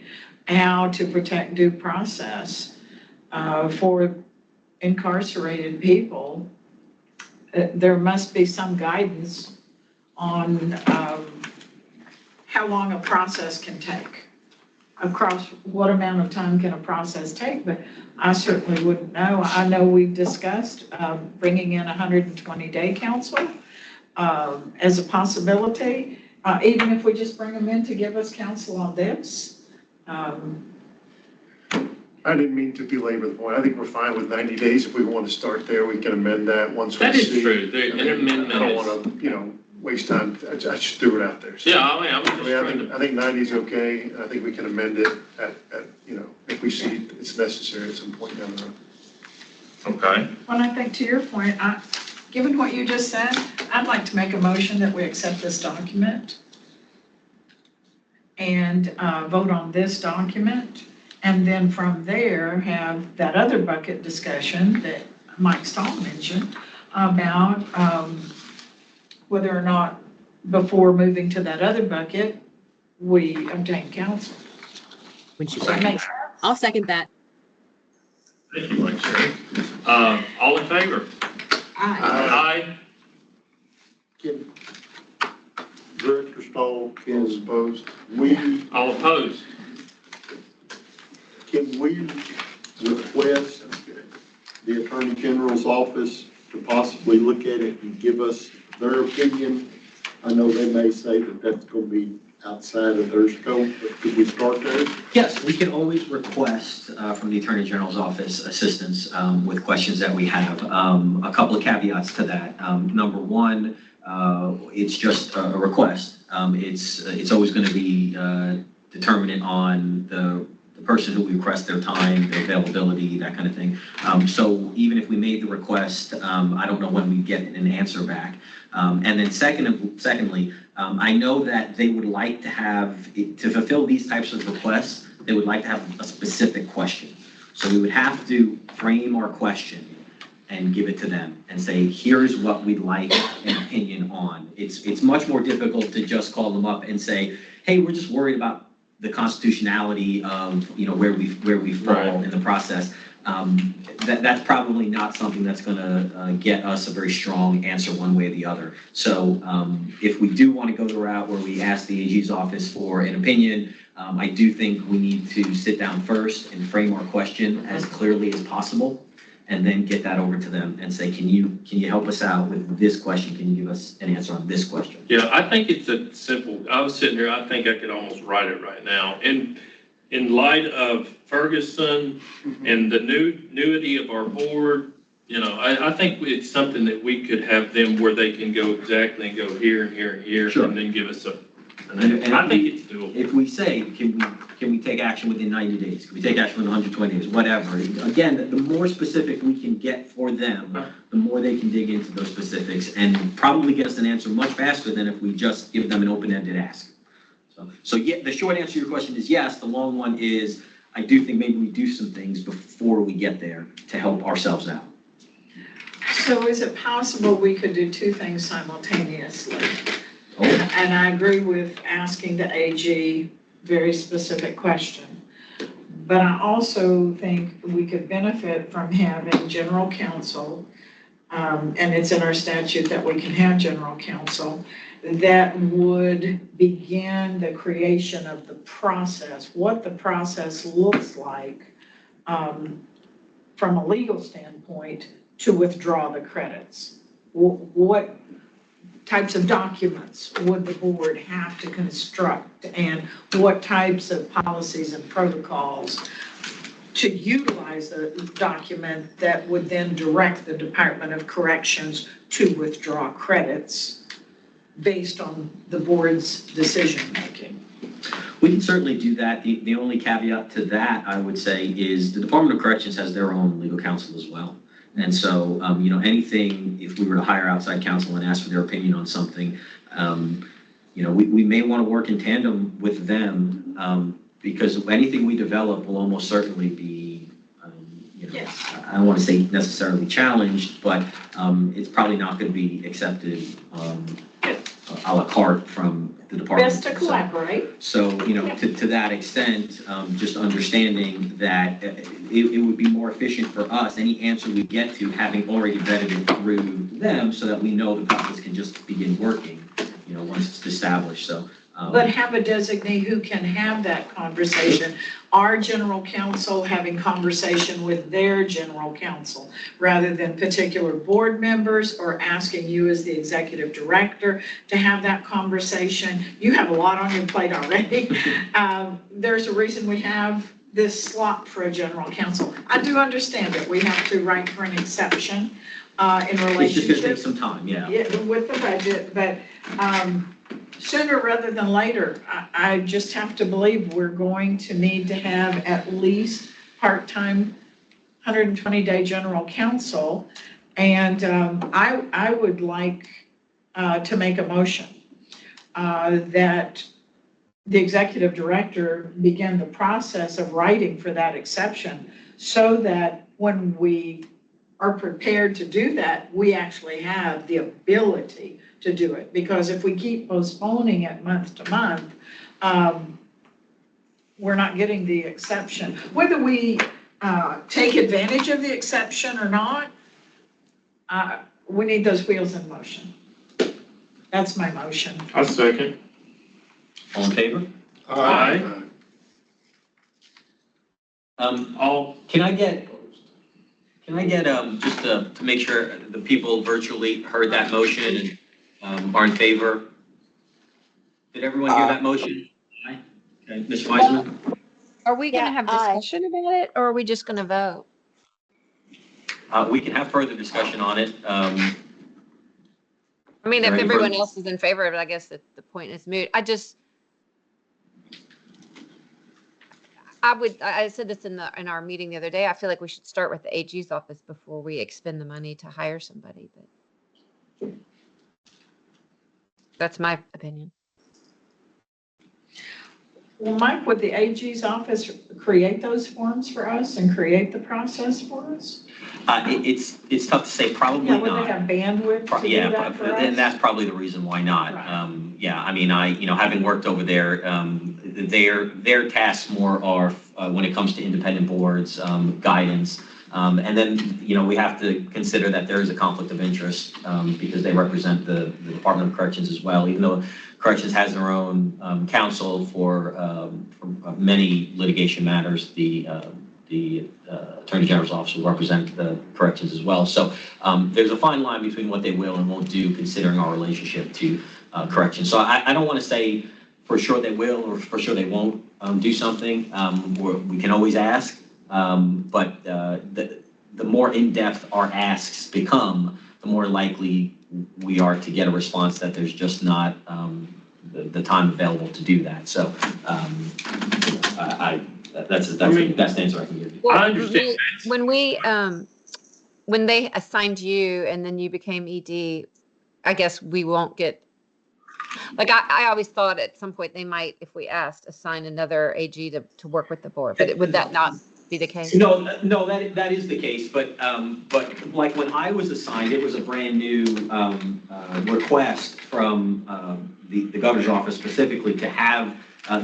how to protect due process for incarcerated people. There must be some guidance on how long a process can take. Across what amount of time can a process take, but I certainly wouldn't know. I know we've discussed bringing in 120-day counsel as a possibility, even if we just bring them in to give us counsel on this. I didn't mean to belabor the point. I think we're fine with 90 days. If we want to start there, we can amend that once we see. That is true. An amendment. I don't want to, waste time. I just threw it out there. So, yeah, I mean, I think 90 is okay. I think we can amend it at if we see it's necessary at some point down the road. Okay. Well, I think to your point, given what you just said, I'd like to make a motion that we accept this document and vote on this document. And then from there, have that other bucket discussion that Mike Stahl mentioned about whether or not, before moving to that other bucket, we obtain counsel. I'll second that. Thank you, Mike. All in favor? Aye. Can, Director Stahl, All opposed? All opposed? Can we request the Attorney General's office to possibly look at it and give us their opinion? I know they may say that that's going to be outside of their scope, but could we start there? Yes, we can always request from the Attorney General's office assistance with questions that we have. A couple of caveats to that. Number one, it's just a request. It's always going to be determinant on the person who requests their time, their availability, that kind of thing. So even if we made the request, I don't know when we get an answer back. And then secondly, I know that they would like to have, to fulfill these types of requests, they would like to have a specific question. So we would have to frame our question and give it to them and say, here's what we'd like an opinion on. It's much more difficult to just call them up and say, hey, we're just worried about the constitutionality of where we fall in the process. That's probably not something that's gonna get us a very strong answer one way or the other. So if we do want to go the route where we ask the AG's office for an opinion, I do think we need to sit down first and frame our question as clearly as possible, and then get that over to them and say, can you help us out with this question? Can you give us an answer on this question? Yeah, I think it's a simple, I was sitting here, I think I could almost write it right now. In light of Ferguson and the newity of our board, you know, I think it's something that we could have them where they can go exactly and go here and here and here, Sure. and then give us And I think it's doable. If we say, can we take action within 90 days? Can we take action within 120 days? Whatever. Again, the more specific we can get for them, the more they can dig into those specifics and probably get us an answer much faster than if we just give them an open-ended ask. So yeah, the short answer to your question is yes. The long one is, I do think maybe we do some things before we get there to help ourselves out. So is it possible we could do two things simultaneously? Oh. And I agree with asking the AG very specific question. But I also think we could benefit from having general counsel, and it's in our statute that we can have general counsel, that would begin the creation of the process, what the process looks like from a legal standpoint to withdraw the credits. What types of documents would the board have to construct, and what types of policies and protocols to utilize the document that would then direct the Department of Corrections to withdraw credits based on the board's decision-making? We can certainly do that. The only caveat to that, I would say, is the Department of Corrections has their own legal counsel as well. And so, you know, anything, if we were to hire outside counsel and ask for their opinion on something, you know, we may want to work in tandem with them, because anything we develop will almost certainly be, you know, Yes. I don't want to say necessarily challenged, but it's probably not going to be accepted a la carte from the department. Best to collaborate. So, you know, to that extent, just understanding that it would be more efficient for us, any answer we get to, having already vetted it through them so that we know the process can just begin working, you know, once it's established. So. But have a designee who can have that conversation. Our general counsel having conversation with their general counsel, rather than particular board members or asking you as the executive director to have that conversation. You have a lot on your plate already. There's a reason we have this slot for a general counsel. I do understand that we have to write for an exception in relationship. It's just going to take some time, yeah. With the budget, but sooner rather than later, I just have to believe we're going to need to have at least part-time 120-day general counsel. And I would like to make a motion that the executive director begin the process of writing for that exception, so that when we are prepared to do that, we actually have the ability to do it. Because if we keep postponing it month to month, we're not getting the exception. Whether we take advantage of the exception or not, we need those wheels in motion. That's my motion. I second. All in favor? Aye. Can I get just to make sure the people virtually heard that motion and are in favor? Did everyone hear that motion? Aye. Okay, Ms. Wiseman? Are we going to Yeah, have aye. discussion about it, or are we just going to vote? We can have further discussion on it. I mean, Is if there any everyone further- else is in favor of it, I guess that the point is moot. I said this in our meeting the other day. I feel like we should start with the AG's office before we expend the money to hire somebody, but that's my opinion. Well, Mike, would the AG's office create those forms for us and create the process for us? It's tough to say, probably Yeah, would not. they have bandwidth to do Yeah, that for and us? that's probably the reason why not. Right. Yeah, I mean, having worked over there, their tasks more are, when it comes to independent boards, guidance, And then, we have to consider that there is a conflict of interest because they represent the Department of Corrections as well, even though Corrections has their own counsel for many litigation matters. The Attorney General's office will represent the Corrections as well. So there's a fine line between what they will and won't do considering our relationship to Corrections. So I don't want to say for sure they will or for sure they won't do something. We can always ask, but the more in-depth our asks become, the more likely we are to get a response that there's just not the time available to do that. So that's the best answer I can give you. Well, I understand. When they assigned you and then you became ED, I guess we won't get, like, I always thought at some point they might, if we asked, assign another AG to work with the board, but would that not be the case? No, that is the case, but like when I was assigned, it was a brand new request from the governor's office specifically to have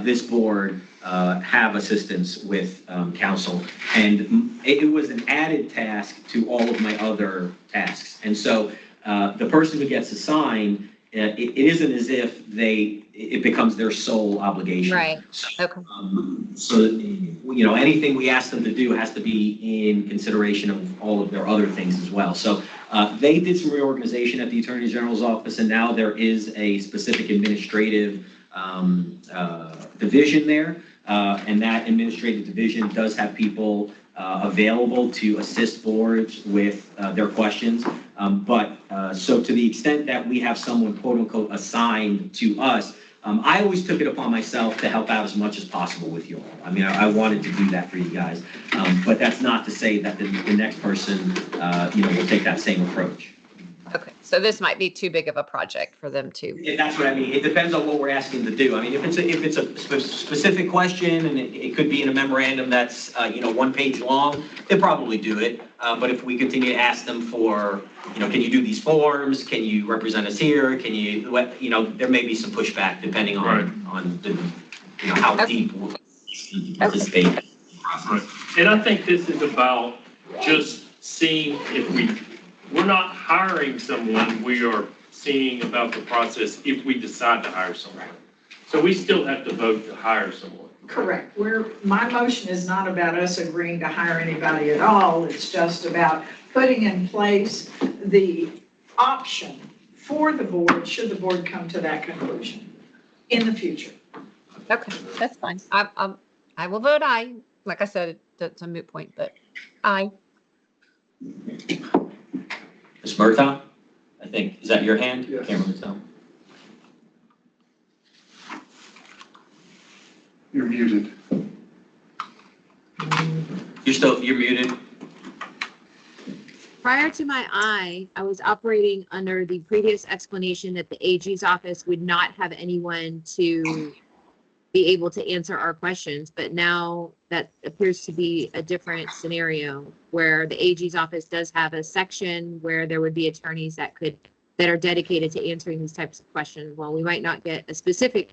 this board have assistance with counsel, and it was an added task to all of my other tasks. And so the person who gets assigned, it isn't as if it becomes their sole obligation. Right. So, Okay. Anything we ask them to do has to be in consideration of all of their other things as well. So they did some reorganization at the Attorney General's office, and now there is a specific administrative division there, and that administrative division does have people available to assist boards with their questions. So to the extent that we have someone quote unquote assigned to us, I always took it upon myself to help out as much as possible with you all. I mean, I wanted to do that for you guys, but that's not to say that the next person, will take that same approach. Okay. So this might be too big of a project for them to. That's what I mean. It depends on what we're asking to do. I mean, if it's a specific question and it could be in a memorandum that's, 1 page long, they'll probably do it. But if we continue to ask them for, can you do these forms? Can you represent us here? Can you, there may be some pushback depending on the, how deep we participate. Right. And I think this is about just seeing if we're not hiring someone, we are seeing about the process if we decide to hire someone. So we still have to vote to hire someone. Correct. My motion is not about us agreeing to hire anybody at all. It's just about putting in place the option for the board, should the board come to that conclusion in the future. Okay, that's fine. I will vote aye. Like I said, it's a moot point, but aye. Ms. Murtaugh, I think, is that your hand? Yes. Can't really tell. You're muted. You're muted. Prior to my aye, I was operating under the previous explanation that the AG's office would not have anyone to be able to answer our questions, but now that appears to be a different scenario where the AG's office does have a section where there would be attorneys that are dedicated to answering these types of questions. Well, we might not get a specific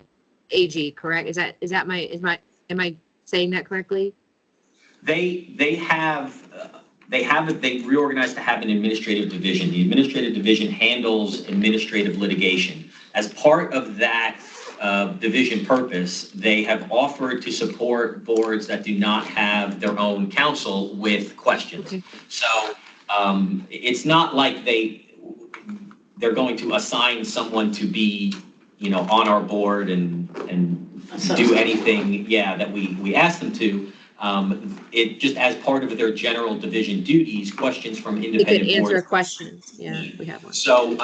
AG, correct? Am I saying that correctly? They reorganized to have an administrative division. The administrative division handles administrative litigation. As part of that division purpose, they have offered to support boards that do not have their own counsel with questions. Okay. So it's not like they're going to assign someone to be, on our board and do anything, that we ask them to. It just as part of their general division duties, questions from independent boards. They could answer questions. Yeah, we have one. So,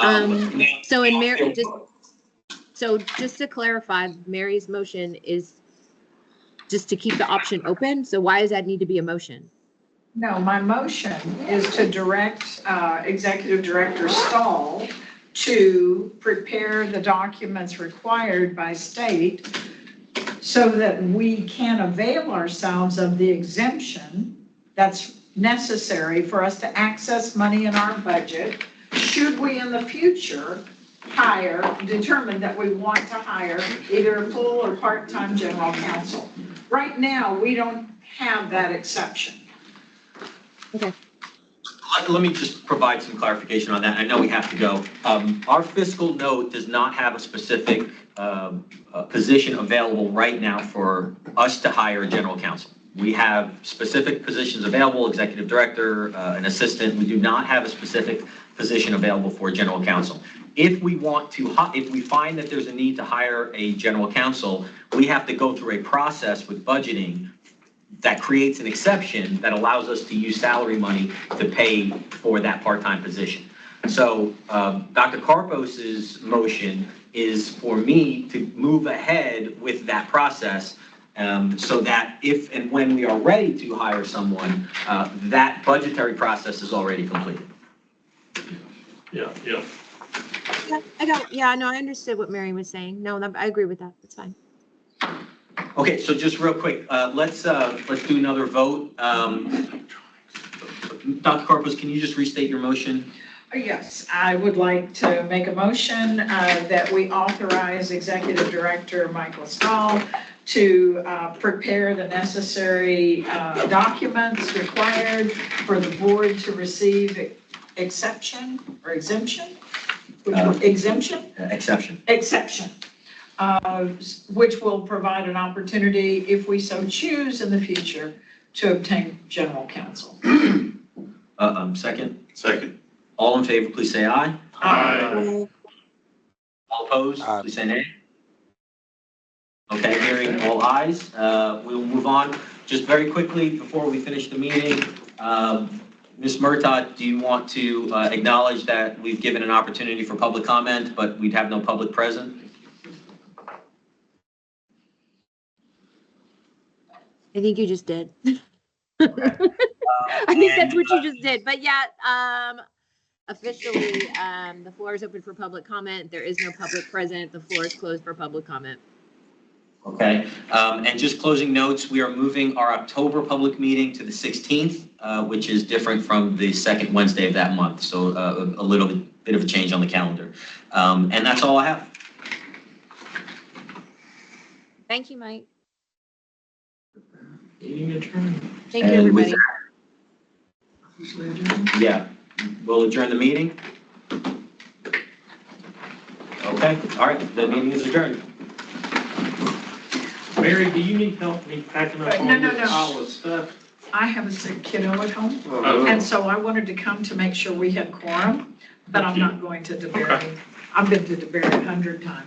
So just to clarify, Mary's motion is just to keep the option open. So why does that need to be a motion? No, my motion is to direct Executive Director Stahl to prepare the documents required by state so that we can avail ourselves of the exemption that's necessary for us to access money in our budget should we in the future determine that we want to hire either a full or part-time general counsel. Right now, we don't have that exception. Okay. Let me just provide some clarification on that. I know we have to go. Our fiscal note does not have a specific position available right now for us to hire a general counsel. We have specific positions available, executive director, an assistant. We do not have a specific position available for a general counsel. If we want to, if we find that there's a need to hire a general counsel, we have to go through a process with budgeting that creates an exception that allows us to use salary money to pay for that part-time position. So Dr. Carpos's motion is for me to move ahead with that process so that if and when we are ready to hire someone, that budgetary process is already completed. Yeah. Yeah, no, I understood what Mary was saying. No, I agree with that. That's fine. Okay, so just real quick, let's do another vote. Dr. Carpos, can you just restate your motion? Yes, I would like to make a motion that we authorize Executive Director Michael Stahl to prepare the necessary documents required for the board to receive exception or exemption? Exemption? Exception. Exception. Which will provide an opportunity, if we so choose in the future, to obtain general counsel. Second? Second. All in favor, please say aye. Aye. All opposed, Aye. please say nay. Okay, hearing all ayes, we'll move on. Just very quickly, before we finish the meeting, Ms. Murtaugh, do you want to acknowledge that we've given an opportunity for public comment, but we'd have no public present? I think you just did. I think that's what you just did. But yeah, officially, the floor is open for public comment. There is no public present. The floor is closed for public comment. Okay, and just closing notes, we are moving our October public meeting to the 16th, which is different from the second Wednesday of that month. So a little bit of a change on the calendar. And that's all I have. Thank you, Mike. Meeting adjourned. Thank you, And with everybody. Yeah, we'll adjourn the meeting. Okay, all right, the meeting is adjourned. Mary, do you need help me packing up all No. this pile of stuff? I have a sick kiddo at home, Oh. and so I wanted to come to make sure we had quorum, but I'm not going to DeBerry. I've been to DeBerry 100 times.